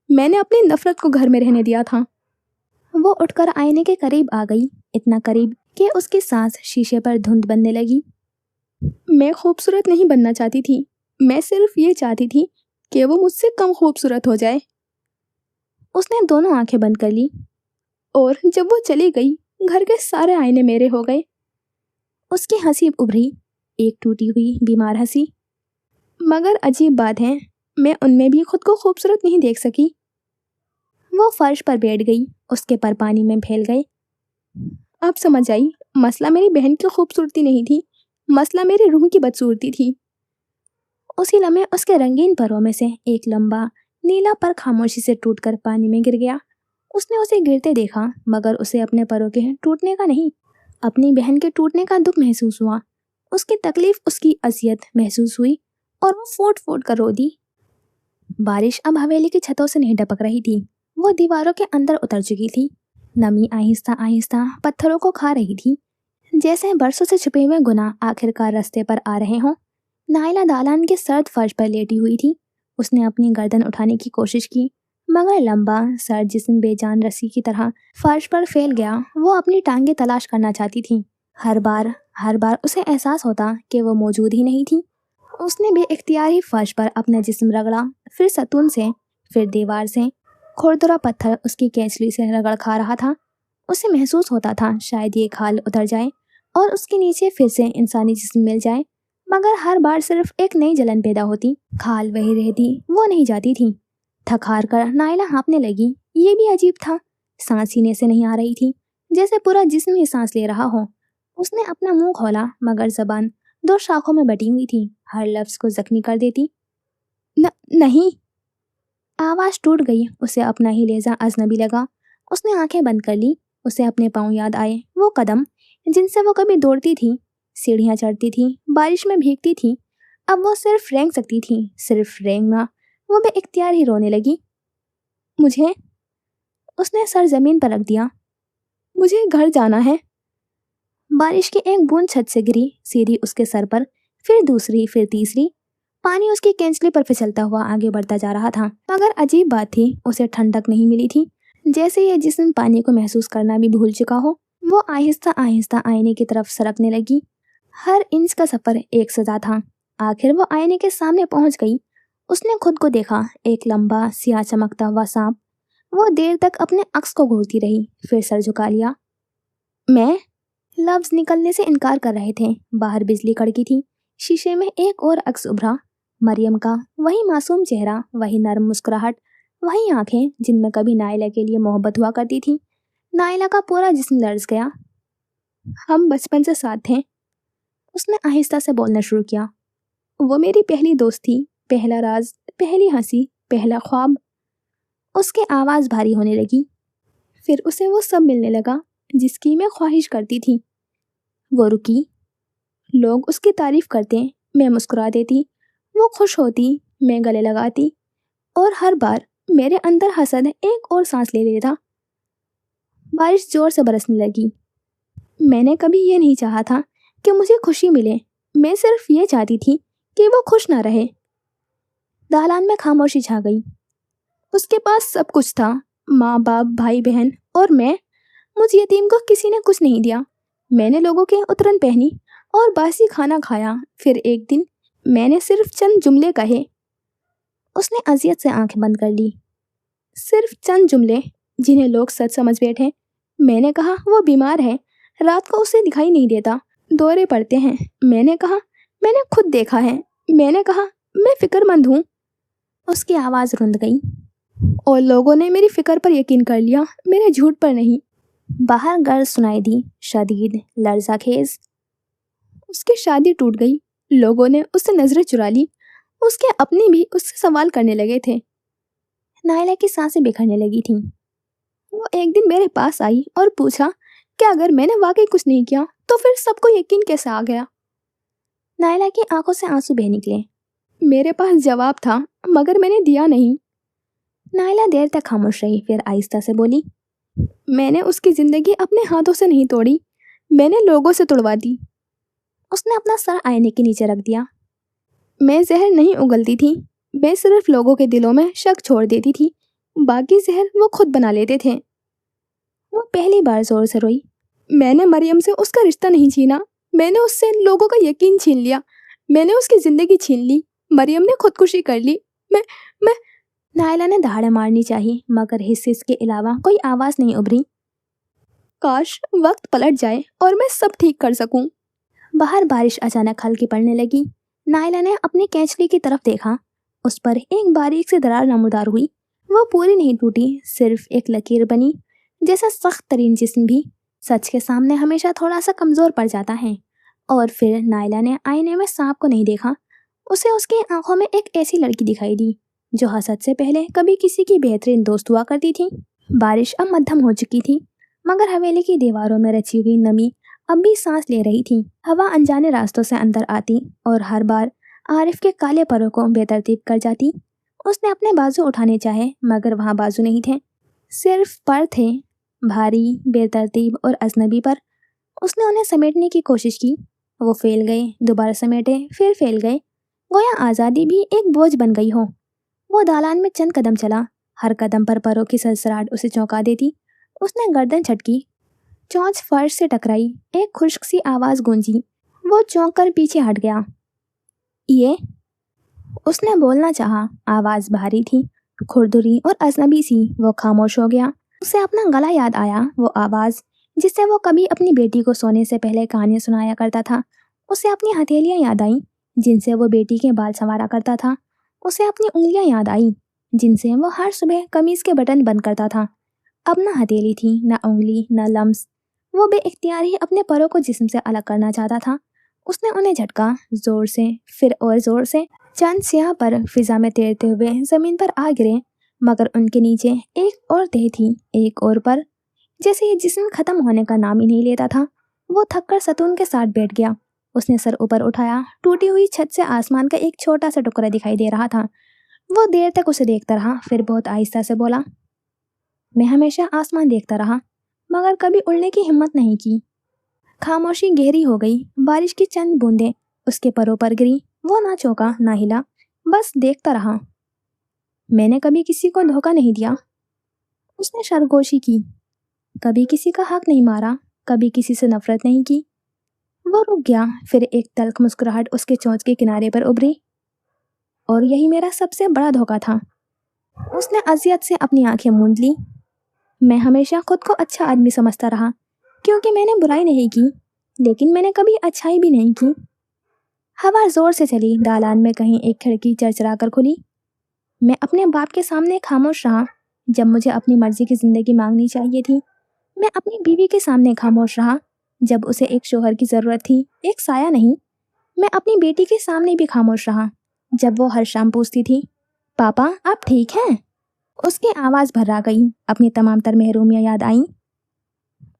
मैंने अपनी नफरत को घर में रहने दिया था। वो उठकर आईने के करीब आ गई, इतना करीब कि उसकी सांस शीशे पर धुंध बनने लगी। मैं खूबसूरत नहीं बनना चाहती थी, मैं सिर्फ ये चाहती थी कि वो मुझसे कम खूबसूरत हो जाए। उसने दोनों आंखें बंद कर ली और जब वो चली गई घर के सारे आईने मेरे हो गए। उसकी हंसी उभरी, एक टूटी हुई बीमार हंसी। मगर अजीब बात है, मैं उनमें भी खुद को खूबसूरत नहीं देख सकी। वो फर्श पर बैठ गई, उसके पर पानी में फैल गए। अब समझ आई, मसला मेरी बहन की खूबसूरती नहीं थी, मसला मेरी रूह की बदसूरती थी। उसी लम्हे उसके रंगीन परों में से एक लंबा नीला पर खामोशी से टूटकर पानी में गिर गया। उसने उसे गिरते देखा, मगर उसे अपने परों के टूटने का नहीं, अपनी बहन के टूटने का दुख महसूस हुआ। उसकी तकलीफ, उसकी अजियत महसूस हुई और वो फूट फूट कर रो दी। बारिश अब हवेली की छतों से नहीं टपक रही थी, वो दीवारों के अंदर उतर चुकी थी। नमी आहिस्ता आहिस्ता पत्थरों को खा रही थी, जैसे बरसों से छुपे हुए गुनाह आखिरकार रास्ते पर आ रहे हों। नाइला दालान के सर्द फर्श पर लेटी हुई थी। उसने अपनी गर्दन उठाने की कोशिश की, मगर लंबा सर्द जिस्म बेजान रस्सी की तरह फर्श पर फैल गया। वो अपनी टांगें तलाश करना चाहती थी। हर बार उसे एहसास होता कि वो मौजूद ही नहीं थी। उसने बेइख्तियारी फर्श पर अपना जिस्म रगड़ा, फिर सतून से, फिर दीवार से। खुरदुरा पत्थर उसकी केंचली से रगड़ खा रहा था। उसे महसूस होता था शायद ये खाल उतर जाए और उसके नीचे फिर से इंसानी जिस्म मिल जाए, मगर हर बार सिर्फ एक नई जलन पैदा होती। खाल वही रहती, वो नहीं जाती थी। थक हार कर नाइला हाँफने लगी। ये भी अजीब था, सांस सीने से नहीं आ रही थी, जैसे पूरा जिस्म ही सांस ले रहा हो। उसने अपना मुंह खोला, मगर जबान दो शाखों में बटी हुई थी। ہر لفظ کو زخمی کر دیتی۔ نہیں۔ آواز ٹوٹ گئی، اسے اپنا ہی لہجہ اجنبی لگا۔ اس نے آنکھیں بند کر لی۔ اسے اپنے پاؤں یاد آئے، وہ قدم جن سے وہ کبھی دوڑتی تھی، سیڑھیاں چڑھتی تھی، بارش میں بھیگتی تھی۔ اب وہ صرف رینگ سکتی تھی، صرف رینگنا۔ وہ بے اختیار ہی رونے لگی۔ مجھے، اس نے سر زمین پر رکھ دیا، مجھے گھر جانا ہے۔ بارش کی ایک بوند چھت سے گری، سیدھی اس کے سر پر، پھر دوسری، پھر تیسری۔ پانی اس کی کینچلی پر پھسلتا ہوا آگے بڑھتا جا رہا تھا، مگر عجیب بات تھی، اسے ٹھنڈک نہیں ملی تھی، جیسے یہ جسم پانی کو محسوس کرنا بھی بھول چکا ہو۔ وہ آہستہ آہستہ آئینے کی طرف سرکنے لگی۔ ہر انچ کا سفر ایک سزا تھا۔ آخر وہ آئینے کے سامنے پہنچ گئی۔ اس نے خود کو دیکھا، ایک لمبا سیاہ چمکتا ہوا سانپ۔ وہ دیر تک اپنے عکس کو گھورتی رہی، پھر سر جھکا لیا۔ میں، لفظ نکلنے سے انکار کر رہے تھے۔ باہر بجلی کڑکی تھی، شیشے میں ایک اور عکس ابھرا، مریم کا، وہی معصوم چہرہ، وہی نرم مسکراہٹ، وہی آنکھیں جن میں کبھی نائلہ کے لیے محبت ہوا کرتی تھی۔ نائلہ کا پورا جسم لرز گیا۔ ہم بچپن سے ساتھ تھے، اس نے آہستہ سے بولنا شروع کیا۔ وہ میری پہلی دوست تھی، پہلا راز، پہلی ہنسی، پہلا خواب۔ اس کی آواز بھاری ہونے لگی۔ پھر اسے وہ سب ملنے لگا جس کی میں خواہش کرتی تھی۔ وہ رکی۔ لوگ اس کی تعریف کرتے، میں مسکرا دیتی۔ وہ خوش ہوتی، میں گلے لگاتی، اور ہر بار میرے اندر حسد ایک اور سانس لے لیتا۔ بارش زور سے برسنے لگی۔ میں نے کبھی یہ نہیں چاہا تھا کہ مجھے خوشی ملے، میں صرف یہ چاہتی تھی کہ وہ خوش نہ رہے۔ دالان میں خاموشی چھا گئی۔ اس کے پاس سب کچھ تھا، ماں باپ، بھائی بہن، اور میں، مجھ یتیم کو کسی نے کچھ نہیں دیا۔ میں نے لوگوں کے اترن پہنی اور باسی کھانا کھایا۔ پھر ایک دن میں نے صرف چند جملے کہے۔ اس نے اذیت سے آنکھ بند کر لی۔ صرف چند جملے جنہیں لوگ سچ سمجھ بیٹھے۔ میں نے کہا وہ بیمار ہے، رات کو اسے دکھائی نہیں دیتا، دورے پڑتے ہیں۔ میں نے کہا میں نے خود دیکھا ہے۔ میں نے کہا میں فکر مند ہوں۔ اس کی آواز رند گئی، اور لوگوں نے میری فکر پر یقین کر لیا، میرے جھوٹ پر نہیں۔ باہر گرج سنائی دی، شدید، لرزہ خیز۔ اس کی شادی ٹوٹ گئی، لوگوں نے اس سے نظریں چرا لی، اس کے اپنے بھی اس سے سوال کرنے لگے تھے۔ نائلہ کی سانسیں بکھرنے لگی تھیں۔ وہ ایک دن میرے پاس آئی اور پوچھا کہ اگر میں نے واقعی کچھ نہیں کیا تو پھر سب کو یقین کیسے آ گیا؟ نائلہ کی آنکھوں سے آنسو بہہ نکلے۔ میرے پاس جواب تھا، مگر میں نے دیا نہیں۔ نائلہ دیر تک خاموش رہی، پھر آہستہ سے بولی، میں نے اس کی زندگی اپنے ہاتھوں سے نہیں توڑی، میں نے لوگوں سے توڑوا دی۔ اس نے اپنا سر آئینے کے نیچے رکھ دیا۔ میں زہر نہیں اگلتی تھی، میں صرف لوگوں کے دلوں میں شک چھوڑ دیتی تھی، باقی زہر وہ خود بنا لیتے تھے۔ وہ پہلی بار زور سے روئی۔ میں نے مریم سے اس کا رشتہ نہیں چھینا، میں نے اس سے لوگوں کا یقین چھین لیا، میں نے اس کی زندگی چھین لی، مریم نے خودکشی کر لی۔ میں نائلہ نے دہاڑے مارنی چاہی، مگر حس کے علاوہ کوئی آواز نہیں ابھری۔ کاش وقت پلٹ جائے اور میں سب ٹھیک کر سکوں۔ باہر بارش اچانک ہلکی پڑنے لگی۔ نائلہ نے اپنی کینچلی کی طرف دیکھا، اس پر ایک باریک سی درار نمودار ہوئی۔ وہ پوری نہیں ٹوٹی، صرف ایک لکیر بنی، جیسا سخت ترین جسم بھی سچ کے سامنے ہمیشہ تھوڑا سا کمزور پڑ جاتا ہے۔ اور پھر نائلہ نے آئینے میں سانپ کو نہیں دیکھا، اسے اس کی آنکھوں میں ایک ایسی لڑکی دکھائی دی جو حسد سے پہلے کبھی کسی کی بہترین دوست ہوا کرتی تھی۔ بارش اب مدھم ہو چکی تھی، مگر حویلی کی دیواروں میں رچی ہوئی نمی اب بھی سانس لے رہی تھی۔ ہوا انجانے راستوں سے اندر آتی اور ہر بار عارف کے کالے پروں کو بے ترتیب کر جاتی۔ اس نے اپنے بازو اٹھانے چاہے، مگر وہاں بازو نہیں تھے، صرف پر تھے، بھاری، بے ترتیب اور اجنبی پر۔ اس نے انہیں سمیٹنے کی کوشش کی، وہ پھیل گئے، دوبارہ سمیٹے، پھر پھیل گئے، گویا آزادی بھی ایک بوجھ بن گئی ہو۔ وہ دالان میں چند قدم چلا، ہر قدم پر پروں کی سرسراہٹ اسے چونکا دیتی۔ اس نے گردن جھٹکی، چونچ فرش سے ٹکرائی، ایک خشک سی آواز گونجی۔ وہ چونک کر پیچھے ہٹ گیا۔ یہ، اس نے بولنا چاہا، آواز بھاری تھی، کھردری اور اجنبی سی۔ وہ خاموش ہو گیا۔ اسے اپنا گلا یاد آیا، وہ آواز جس سے وہ کبھی اپنی بیٹی کو سونے سے پہلے کہانیاں سنایا کرتا تھا۔ اسے اپنی ہتھیلیاں یاد آئیں جن سے وہ بیٹی کے بال سنوارا کرتا تھا۔ اسے اپنی انگلیاں یاد آئیں جن سے وہ ہر صبح قمیض کے بٹن بند کرتا تھا۔ اب نہ ہتھیلی تھی، نہ انگلی، نہ لمس۔ وہ بے اختیار ہی اپنے پروں کو جسم سے الگ کرنا چاہتا تھا۔ اس نے انہیں جھٹکا، زور سے، پھر اور زور سے۔ چند سیاہ پر فضا میں تیرتے ہوئے زمین پر آ گرے، مگر ان کے نیچے ایک اور تہ تھی، ایک اور پر، جیسے یہ جسم ختم ہونے کا نام ہی نہیں لیتا تھا۔ وہ تھک کر ستون کے ساتھ بیٹھ گیا۔ اس نے سر اوپر اٹھایا، ٹوٹی ہوئی چھت سے آسمان کا ایک چھوٹا سا ٹکڑا دکھائی دے رہا تھا۔ وہ دیر تک اسے دیکھتا رہا، پھر بہت آہستہ سے بولا، میں ہمیشہ آسمان دیکھتا رہا، مگر کبھی اڑنے کی ہمت نہیں کی۔ خاموشی گہری ہو گئی، بارش کی چند بوندیں اس کے پروں پر گری۔ وہ نہ چونکا نہ ہلا، بس دیکھتا رہا۔ میں نے کبھی کسی کو دھوکہ نہیں دیا، اس نے سرگوشی کی، کبھی کسی کا حق نہیں مارا، کبھی کسی سے نفرت نہیں کی۔ وہ رک گیا، پھر ایک تلخ مسکراہٹ اس کے چونچ کے کنارے پر ابھری۔ اور یہی میرا سب سے بڑا دھوکہ تھا۔ اس نے اذیت سے اپنی آنکھیں موند لی۔ میں ہمیشہ خود کو اچھا آدمی سمجھتا رہا، کیونکہ میں نے برائی نہیں کی، لیکن میں نے کبھی اچھائی بھی نہیں کی۔ ہوا زور سے چلی، دالان میں کہیں ایک کھڑکی چرچرا کر کھلی۔ میں اپنے باپ کے سامنے خاموش رہا جب مجھے اپنی مرضی کی زندگی مانگنی چاہیے تھی۔ میں اپنی بیوی کے سامنے خاموش رہا جب اسے ایک شوہر کی ضرورت تھی، ایک سایہ نہیں۔ میں اپنی بیٹی کے سامنے بھی خاموش رہا جب وہ ہر شام پوچھتی تھی، پاپا آپ ٹھیک ہیں؟ اس کی آواز بھرا گئی، اپنی تمام تر محرومیاں یاد آئیں،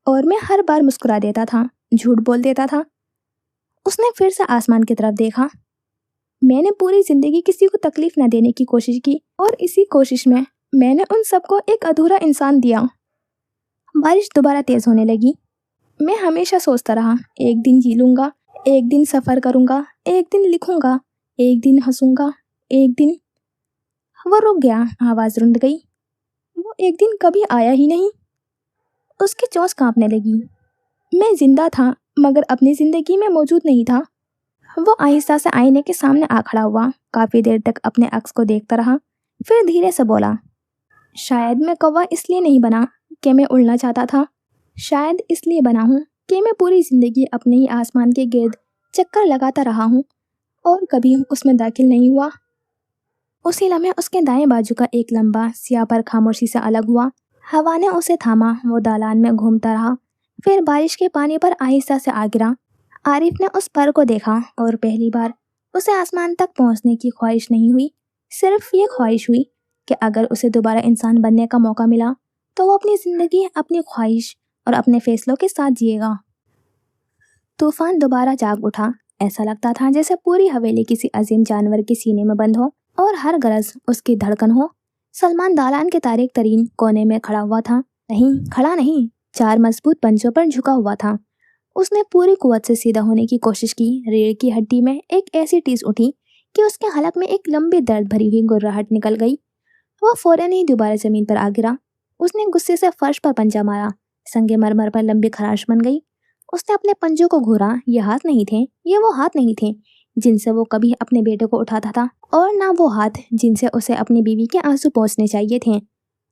اور میں ہر بار مسکرا دیتا تھا، جھوٹ بول دیتا تھا۔ اس نے پھر سے آسمان کی طرف دیکھا۔ میں نے پوری زندگی کسی کو تکلیف نہ دینے کی کوشش کی، اور اسی کوشش میں نے ان سب کو ایک ادھورا انسان دیا۔ بارش دوبارہ تیز ہونے لگی۔ میں ہمیشہ سوچتا رہا، ایک دن جی لوں گا، ایک دن سفر کروں گا، ایک دن لکھوں گا، ایک دن ہنسوں گا، ایک دن۔ وہ رک گیا، آواز رند گئی۔ وہ ایک دن کبھی آیا ہی نہیں۔ اس کی چونچ کانپنے لگی۔ میں زندہ تھا، مگر اپنی زندگی میں موجود نہیں تھا۔ وہ آہستہ سے آئینے کے سامنے آ کھڑا ہوا، کافی دیر تک اپنے عکس کو دیکھتا رہا، پھر دھیرے سے بولا، شاید میں کوا اس لیے نہیں بنا کہ میں اڑنا چاہتا تھا، شاید اس لیے بنا ہوں کہ میں پوری زندگی اپنے ہی آسمان کے گرد چکر لگاتا رہا ہوں اور کبھی اس میں داخل نہیں ہوا۔ اسی لمحے اس کے دائیں بازو کا ایک لمبا سیاہ پر خاموشی سے الگ ہوا۔ ہوا نے اسے تھاما، وہ دالان میں گھومتا رہا، پھر بارش کے پانی پر آہستہ سے آ گرا۔ عارف نے اس پر کو دیکھا، اور پہلی بار اسے آسمان تک پہنچنے کی خواہش نہیں ہوئی، صرف یہ خواہش ہوئی کہ اگر اسے دوبارہ انسان بننے کا موقع ملا تو وہ اپنی زندگی اپنی خواہش اور اپنے فیصلوں کے ساتھ جیے گا۔ طوفان دوبارہ جاگ اٹھا، ایسا لگتا تھا جیسے پوری حویلی کسی عظیم جانور کے سینے میں بند ہو اور ہر گرج اس کی دھڑکن ہو۔ سلمان دالان کے تاریک ترین کونے میں کھڑا ہوا تھا، کھڑا نہیں، 4 مضبوط پنجوں پر جھکا ہوا تھا۔ اس نے پوری قوت سے سیدھا ہونے کی کوشش کی۔ ریڑھ کی ہڈی میں ایک ایسی ٹیس اٹھی کہ اس کے حلق میں ایک لمبی درد بھری ہوئی گرراہٹ نکل گئی۔ وہ فوراً ہی دوبارہ زمین پر آ گرا۔ اس نے غصے سے فرش پر پنجہ مارا، سنگ مرمر پر لمبی خراش بن گئی۔ اس نے اپنے پنجوں کو گھورا، یہ ہاتھ نہیں تھے، یہ وہ ہاتھ نہیں تھے جن سے وہ کبھی اپنے بیٹے کو اٹھاتا تھا، اور نہ وہ ہاتھ جن سے اسے اپنی بیوی کے آنسو پہنچنے چاہیے تھے۔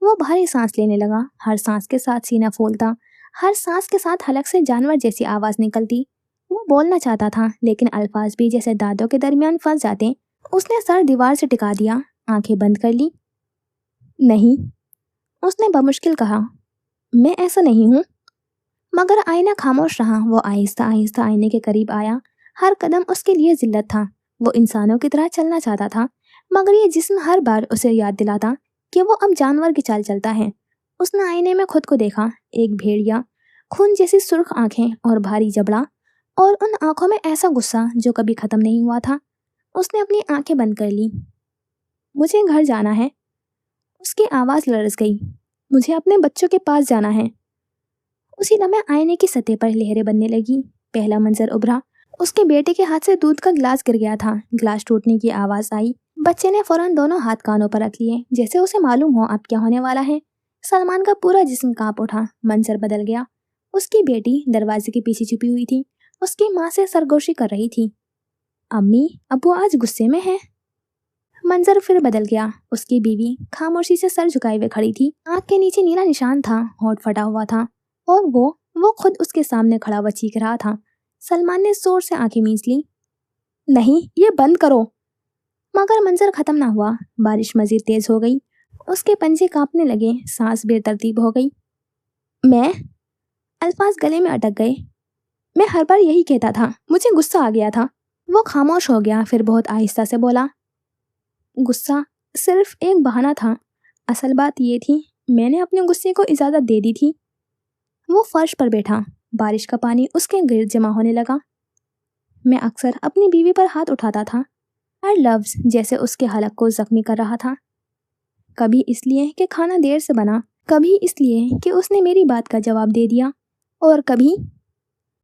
وہ بھاری سانس لینے لگا، ہر سانس کے ساتھ سینہ پھولتا، ہر سانس کے ساتھ حلق سے جانور جیسی آواز نکلتی۔ وہ بولنا چاہتا تھا، لیکن الفاظ بھی جیسے دانتوں کے درمیان پھنس جاتے۔ اس نے سر دیوار سے ٹکا دیا، آنکھیں بند کر لی۔ نہیں، اس نے بمشکل کہا، میں ایسا نہیں ہوں۔ مگر آئینہ خاموش رہا۔ وہ آہستہ آہستہ آئینے کے قریب آیا، ہر قدم اس کے لیے ذلت تھا۔ وہ انسانوں کی طرح چلنا چاہتا تھا، مگر یہ جسم ہر بار اسے یاد دلاتا کہ وہ اب جانور کی چال چلتا ہے۔ اس نے آئینے میں خود کو دیکھا، ایک بھیڑیا، خون جیسی سرخ آنکھیں اور بھاری جبڑا، اور ان آنکھوں میں ایسا غصہ جو کبھی ختم نہیں ہوا تھا۔ اس نے اپنی آنکھیں بند کر لی۔ مجھے گھر جانا ہے، اس کی آواز لرز گئی، مجھے اپنے بچوں کے پاس جانا ہے۔ اسی لمحے آئینے کی سطح پر لہریں بننے لگی۔ پہلا منظر ابھرا، اس کے بیٹے کے ہاتھ سے دودھ کا گلاس گر گیا تھا، گلاس ٹوٹنے کی آواز آئی۔ بچے نے فوراً دونوں ہاتھ کانوں پر رکھ لیے، جیسے اسے معلوم ہو اب کیا ہونے والا ہے۔ سلمان کا پورا جسم کانپ اٹھا، منظر بدل گیا۔ اس کی بیٹی دروازے کے پیچھے چھپی ہوئی تھی، اس کی ماں سے سرگوشی کر رہی تھی، امی ابو آج غصے میں ہیں۔ منظر پھر بدل گیا، اس کی بیوی خاموشی سے سر جھکائے ہوئے کھڑی تھی، آنکھ کے نیچے نیلا نشان تھا، ہونٹ پھٹا ہوا تھا، اور وہ خود اس کے سامنے کھڑا ہوا چیخ رہا تھا۔ سلمان نے زور سے آنکھیں میچ لی، نہیں، یہ بند کرو۔ مگر منظر ختم نہ ہوا، بارش مزید تیز ہو گئی، اس کے پنجے کانپنے لگے، سانس بے ترتیب ہو گئی۔ میں الفاظ گلے میں اٹک گئے۔ मैं हर बार यही कहता था, मुझे गुस्सा आ गया था। वो खामोश हो गया, फिर बहुत आहिस्ता से बोला, गुस्सा सिर्फ एक बहाना था। असल बात ये थी, मैंने अपने गुस्से को इजाज़त दे दी थी। वो फर्श पर बैठा, बारिश का पानी उसके गिर्द जमा होने लगा। मैं अक्सर अपनी बीवी पर हाथ उठाता था, हर लफ्ज़ जैसे उसके हलक को जख्मी कर रहा था। कभी इसलिए कि खाना देर से बना, कभी इसलिए कि उसने मेरी बात का जवाब दे दिया, और कभी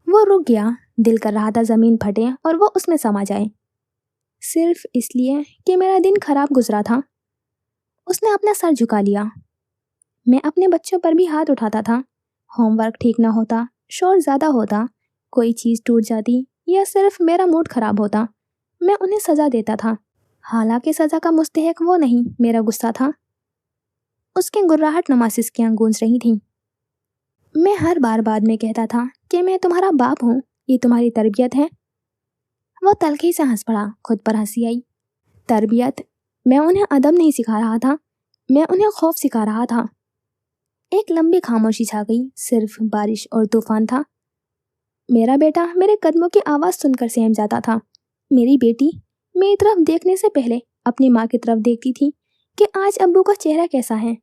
वो रुक गया, दिल कर रहा था ज़मीन फटे और वो उसमें समा जाए, सिर्फ इसलिए कि मेरा दिन खराब गुजरा था। उसने अपना सर झुका लिया। मैं अपने बच्चों पर भी हाथ उठाता था। होमवर्क ठीक ना होता, शोर ज़्यादा होता, कोई चीज़ टूट जाती या सिर्फ मेरा मूड खराब होता, मैं उन्हें सज़ा देता था। हालांकि सज़ा का मुस्तहिक वो नहीं, मेरा गुस्सा था। उसकी गुर्राहट नमा सिसकियाँ गूंज रही थीं। मैं हर बार बाद में कहता था कि मैं तुम्हारा बाप हूँ, ये तुम्हारी तरबियत है। वो तलखी से हंस पड़ा, खुद पर हंसी आई। तरबियत? मैं उन्हें अदब नहीं सिखा रहा था, मैं उन्हें खौफ सिखा रहा था। एक लंबी खामोशी छा गई, सिर्फ बारिश और तूफान था। मेरा बेटा मेरे कदमों की आवाज़ सुनकर सहम जाता था। मेरी बेटी मेरी तरफ देखने से पहले अपनी माँ की तरफ देखती थी कि आज अब्बू का चेहरा कैसा है।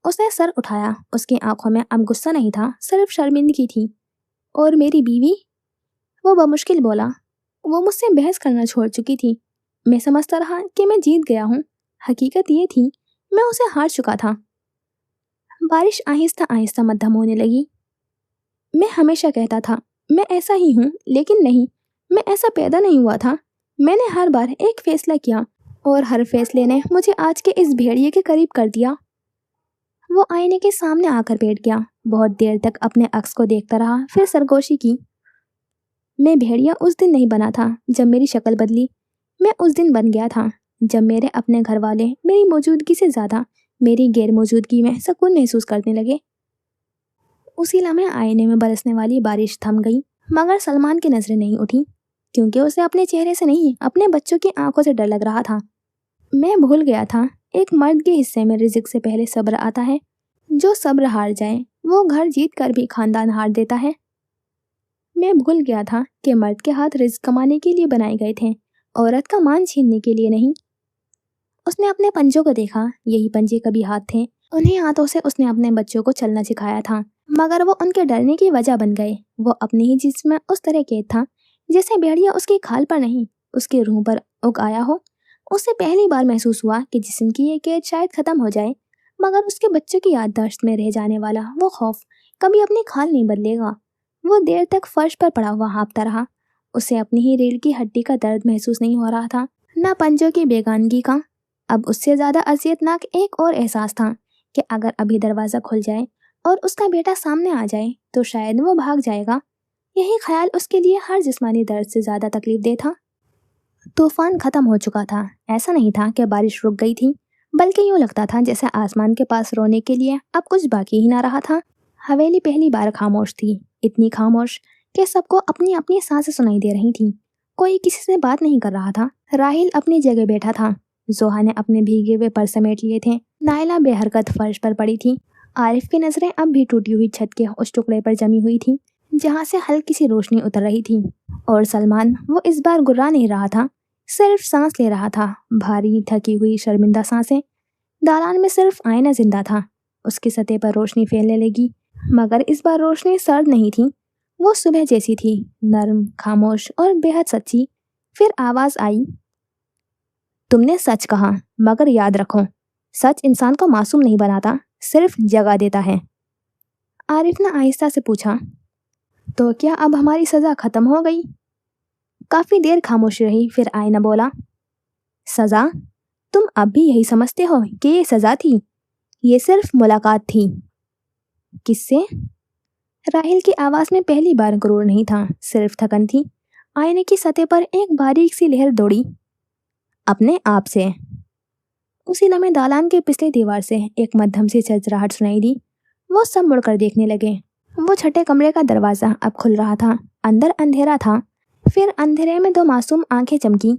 उसने सर उठाया, उसकी आंखों में अब गुस्सा नहीं था, सिर्फ शर्मिंदगी थी। और मेरी बीवी? वो बमुश्किल बोला। वो मुझसे बहस करना छोड़ चुकी थी। मैं समझता रहा कि मैं जीत गया हूँ। हकीकत ये थी, मैं उसे हार चुका था। बारिश आहिस्ता आहिस्ता मध्यम होने लगी। मैं हमेशा कहता था, मैं ऐसा ही हूँ, लेकिन नहीं, मैं ऐसा पैदा नहीं हुआ था। मैंने हर बार एक फैसला किया और हर फैसले ने मुझे आज के इस भेड़िए के करीब कर दिया। वो आईने के सामने आकर बैठ गया, बहुत देर तक अपने अक्स को देखता रहा, फिर सरगोशी की। मैं भेड़िया उस दिन नहीं बना था जब मेरी शक्ल बदली, मैं उस दिन बन गया था जब मेरे अपने घर वाले मेरी मौजूदगी से ज़्यादा मेरी गैर मौजूदगी में सुकून महसूस करने लगे। उसी लम्हे आईने में बरसने वाली बारिश थम गई, मगर सलमान की नज़रें नहीं उठी, क्योंकि उसे अपने चेहरे से नहीं, अपने बच्चों की आंखों से डर लग रहा था। मैं भूल गया था, एक मर्द के हिस्से में रिज़्क से पहले सब्र आता है। जो सब्र हार जाए वो घर जीत कर भी खानदान हार देता है। मैं भूल गया था कि मर्द के हाथ रिज़्क कमाने के लिए बनाए गए थे, औरत का मान छीनने के लिए नहीं। उसने अपने पंजों को देखा, यही पंजे कभी हाथ थे। उन्हीं हाथों से उसने अपने बच्चों को चलना सिखाया था, मगर वो उनके डरने की वजह बन गए। वो अपनी ही जिस्म में उस तरह कैद था जैसे भेड़िया उसकी खाल पर नहीं, उसकी रूह पर उग आया हो। उसे पहली बार महसूस हुआ कि जिस्म की ये कैद शायद ख़त्म हो जाए, मगर उसके बच्चों की याददाश्त में रह जाने वाला वो खौफ कभी अपनी खाल नहीं बदलेगा। वो देर तक फर्श पर पड़ा हुआ हाँफता रहा। उसे अपनी ही रीढ़ की हड्डी का दर्द महसूस नहीं हो रहा था, न पंजों की बेगानगी का। अब उससे ज़्यादा अजियतनाक एक और एहसास था कि अगर अभी दरवाज़ा खुल जाए और उसका बेटा सामने आ जाए तो शायद वो भाग जाएगा। यही ख्याल उसके लिए हर जिस्मानी दर्द से ज़्यादा तकलीफ दे था। तूफान ख़त्म हो चुका था। ऐसा नहीं था कि बारिश रुक गई थी, बल्कि यूँ लगता था जैसे आसमान के पास रोने के लिए अब कुछ बाकी ही ना रहा था। हवेली पहली बार खामोश थी, इतनी खामोश कि सबको अपनी अपनी सांसें सुनाई दे रही थीं। कोई किसी से बात नहीं कर रहा था। राहिल अपनी जगह बैठा था, जोहा ने अपने भीगे हुए पर समेट लिए थे, नायला बेहरकत फर्श पर पड़ी थी। आरिफ की नज़रें अब भी टूटी हुई छत के उस टुकड़े पर जमी हुई थी जहाँ से हल्की सी रोशनी उतर रही थी। और सलमान, वो इस बार गुर्रा नहीं रहा था, सिर्फ सांस ले रहा था, भारी थकी हुई शर्मिंदा सांसें। दालान में सिर्फ आईना जिंदा था, उसकी सतह पर रोशनी फैलने लगी, मगर इस बार रोशनी सर्द नहीं थी, वो सुबह जैसी थी, नर्म, खामोश और बेहद सच्ची। फिर आवाज़ आई, तुमने सच कहा, मगर याद रखो, सच इंसान को मासूम नहीं बनाता, सिर्फ जगा देता है। आरिफ ने आहिस्ता से पूछा, तो क्या अब हमारी सज़ा ख़त्म हो गई? काफ़ी देर खामोशी रही, फिर आईना बोला, सज़ा? तुम अब भी यही समझते हो कि ये सज़ा थी? ये सिर्फ मुलाकात थी। किससे? राहिल की आवाज़ में पहली बार गुरूर नहीं था, सिर्फ थकन थी। आईने की सतह पर एक बारीक सी लहर दौड़ी, अपने आप से। उसी लम्हे दालान के पिछले दीवार से एक मध्यम सी चरचराहट सुनाई दी। वो सब मुड़कर देखने लगे। वो छठे कमरे का दरवाज़ा अब खुल रहा था। अंदर अंधेरा था, फिर अंधेरे में दो मासूम आंखें चमकी।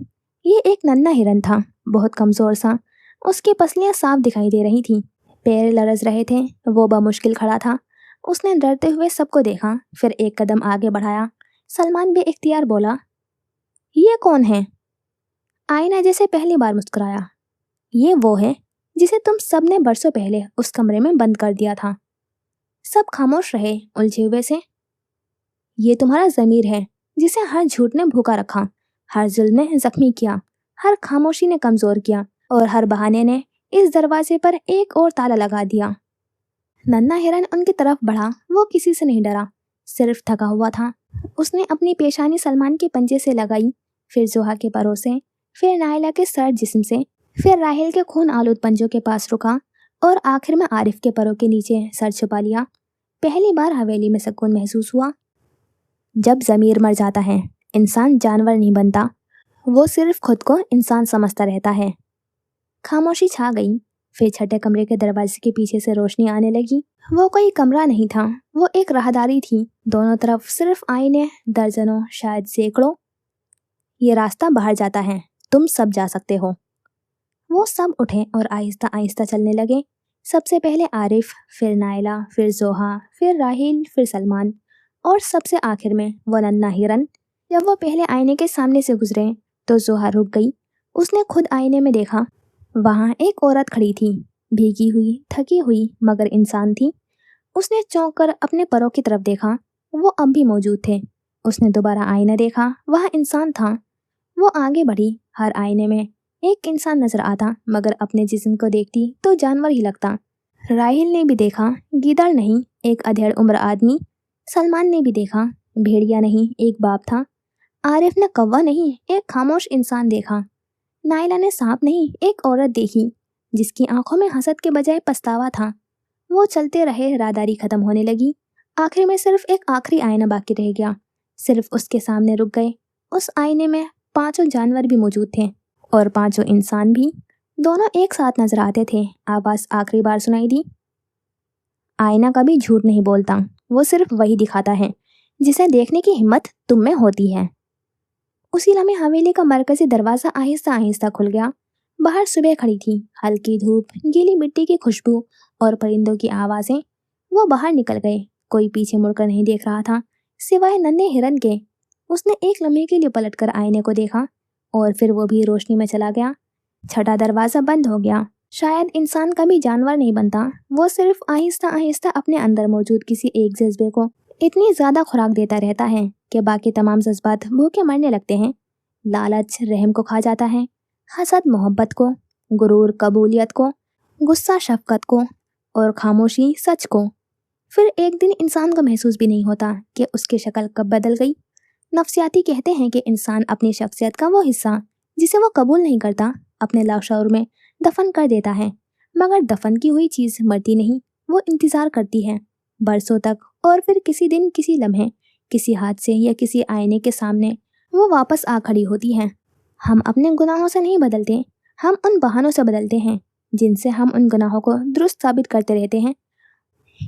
ये एक नन्हा हिरन था, बहुत कमज़ोर सा। उसकी पसलियाँ साफ दिखाई दे रही थीं, पैर लरज रहे थे। वो बमुश्किल खड़ा था, उसने डरते हुए सबको देखा, फिर एक कदम आगे बढ़ाया। सलमान बेइख्तियार बोला, ये कौन है? आईना जैसे पहली बार मुस्कुराया, ये वो है जिसे तुम सबने बरसों पहले उस कमरे में बंद कर दिया था। सब खामोश रहे, उलझे हुए से। ये तुम्हारा ज़मीर है, जिसे हर झूठ ने भूखा रखा, हर जुल्म ने जख्मी किया, हर खामोशी ने कमजोर किया, और हर बहाने ने इस दरवाजे पर एक और ताला लगा दिया। नन्हा हिरन उनकी तरफ बढ़ा। वो किसी से नहीं डरा, सिर्फ थका हुआ था। उसने अपनी पेशानी सलमान के पंजे से लगाई, फिर जोहा के परों से, फिर नायला के सर्द जिस्म से, फिर राहिल के खून आलूद पंजों के पास रुका, और आखिर में आरिफ के परों के नीचे सर छुपा लिया। पहली बार हवेली में सुकून महसूस हुआ। जब ज़मीर मर जाता है, इंसान जानवर नहीं बनता, वो सिर्फ खुद को इंसान समझता रहता है। खामोशी छा गई। फिर छठे कमरे के दरवाजे के पीछे से रोशनी आने लगी। वो कोई कमरा नहीं था, वो एक राहदारी थी। दोनों तरफ सिर्फ आईने, दर्जनों, शायद सैकड़ों। ये रास्ता बाहर जाता है, तुम सब जा सकते हो। वो सब उठे और आहिस्ता आहिस्ता चलने लगे। सबसे पहले आरिफ, फिर नायला, फिर जोहा, फिर राहिल, फिर सलमान, और सबसे आखिर में वो नन्हा हिरन। जब वो पहले आईने के सामने से गुजरे तो जोहा रुक गई। उसने खुद आईने में देखा। वहाँ एक औरत खड़ी थी, भीगी हुई, थकी हुई, मगर इंसान थी। उसने चौंक कर अपने परों की तरफ देखा, वो अब भी मौजूद थे। उसने दोबारा आईना देखा, वह इंसान था। वो आगे बढ़ी। हर आईने में एक इंसान नजर आता, मगर अपने जिस्म को देखती तो जानवर ही लगता। राहिल ने भी देखा, गीदड़ नहीं, एक अधेड़ उम्र आदमी। सलमान ने भी देखा, भेड़िया नहीं, एक बाप था। आरिफ ने कौवा नहीं, एक खामोश इंसान देखा। नायला ने सांप नहीं, एक औरत देखी, जिसकी आंखों में हसद के बजाय पछतावा था। वो चलते रहे, राहदारी खत्म होने लगी। आखिर में सिर्फ एक आखिरी आईना बाकी रह गया। सिर्फ उसके सामने रुक गए। उस आईने में 5 जानवर भी मौजूद थे, और 5 इंसान भी। दोनों एक साथ नजर आते थे। आवाज आखिरी बार सुनाई दी, आईना कभी झूठ नहीं बोलता, वो सिर्फ वही दिखाता है जिसे देखने की हिम्मत तुम में होती है। उसी लम्हे हवेली का मरकजी दरवाजा आहिस्ता आहिस्ता खुल गया। बाहर सुबह खड़ी थी, हल्की धूप, गीली मिट्टी की खुशबू और परिंदों की आवाजें। वो बाहर निकल गए। कोई पीछे मुड़कर नहीं देख रहा था, सिवाय नन्हे हिरन के। उसने एक लम्हे के लिए पलटकर आईने को देखा, और फिर वो भी रोशनी में चला गया। छठा दरवाजा बंद हो गया। शायद इंसान कभी जानवर नहीं बनता, वो सिर्फ आहिस्ता आहिस्ता अपने अंदर मौजूद किसी एक जज्बे को इतनी ज्यादा खुराक देता रहता है कि बाकी तमाम जज्बात भूखे मरने लगते हैं। लालच रहम को खा जाता है, हसद मोहब्बत को, गुरूर कबूलियत को, गुस्सा शफकत को, और खामोशी सच को। फिर एक दिन इंसान को महसूस भी नहीं होता कि उसकी शक्ल कब बदल गई। नफ्सियाती कहते हैं कि इंसान अपनी शख्सियत का वो हिस्सा जिसे वो कबूल नहीं करता, अपने लाशऊर में दफन कर देता है। मगर दफन की हुई चीज़ मरती नहीं, वो इंतज़ार करती है बरसों तक, और फिर किसी दिन, किसी लम्हे, किसी हादसे या किसी आईने के सामने वो वापस आ खड़ी होती है। हम अपने गुनाहों से नहीं बदलते, हम उन बहानों से बदलते हैं जिनसे हम उन गुनाहों को दुरुस्त साबित करते रहते हैं।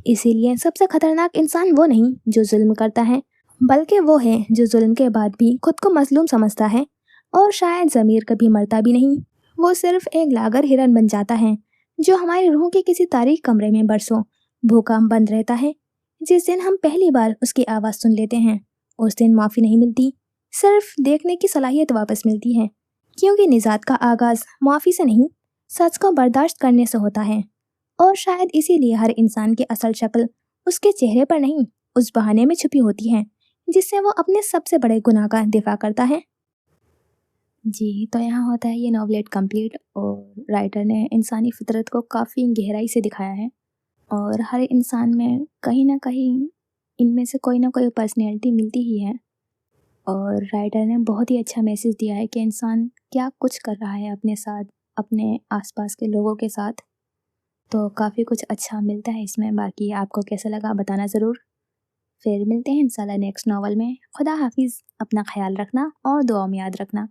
इसीलिए सबसे खतरनाक इंसान वो नहीं जो जुल्म करता है, बल्कि वो है जो जुल्म के बाद भी खुद को मजलूम समझता है। और शायद ज़मीर कभी मरता भी नहीं, वो सिर्फ एक लागर हिरन बन जाता है जो हमारी रूह के किसी तारीख कमरे में बरसों भूखा बंद रहता है। जिस दिन हम पहली बार उसकी आवाज़ सुन लेते हैं, उस दिन माफ़ी नहीं मिलती, सिर्फ देखने की सलाहियत वापस मिलती है। क्योंकि निजात का आगाज़ माफ़ी से नहीं, सच को बर्दाश्त करने से होता है। और शायद इसीलिए हर इंसान की असल शक्ल उसके चेहरे पर नहीं, उस बहाने में छुपी होती है जिससे वो अपने सबसे बड़े गुनाह का दिफा करता है। जी, तो यहाँ होता है ये नॉवलेट कंप्लीट, और राइटर ने इंसानी फितरत को काफ़ी गहराई से दिखाया है। और हर इंसान में कहीं ना कहीं इनमें से कोई ना कोई पर्सनैलिटी मिलती ही है। और राइटर ने बहुत ही अच्छा मैसेज दिया है कि इंसान क्या कुछ कर रहा है अपने साथ, अपने आसपास के लोगों के साथ। तो काफ़ी कुछ अच्छा मिलता है इसमें। बाकी आपको कैसा लगा बताना ज़रूर। फिर मिलते हैं इंशाल्लाह नेक्स्ट नॉवल में। खुदा हाफिज़, अपना ख्याल रखना और दुआ में याद रखना।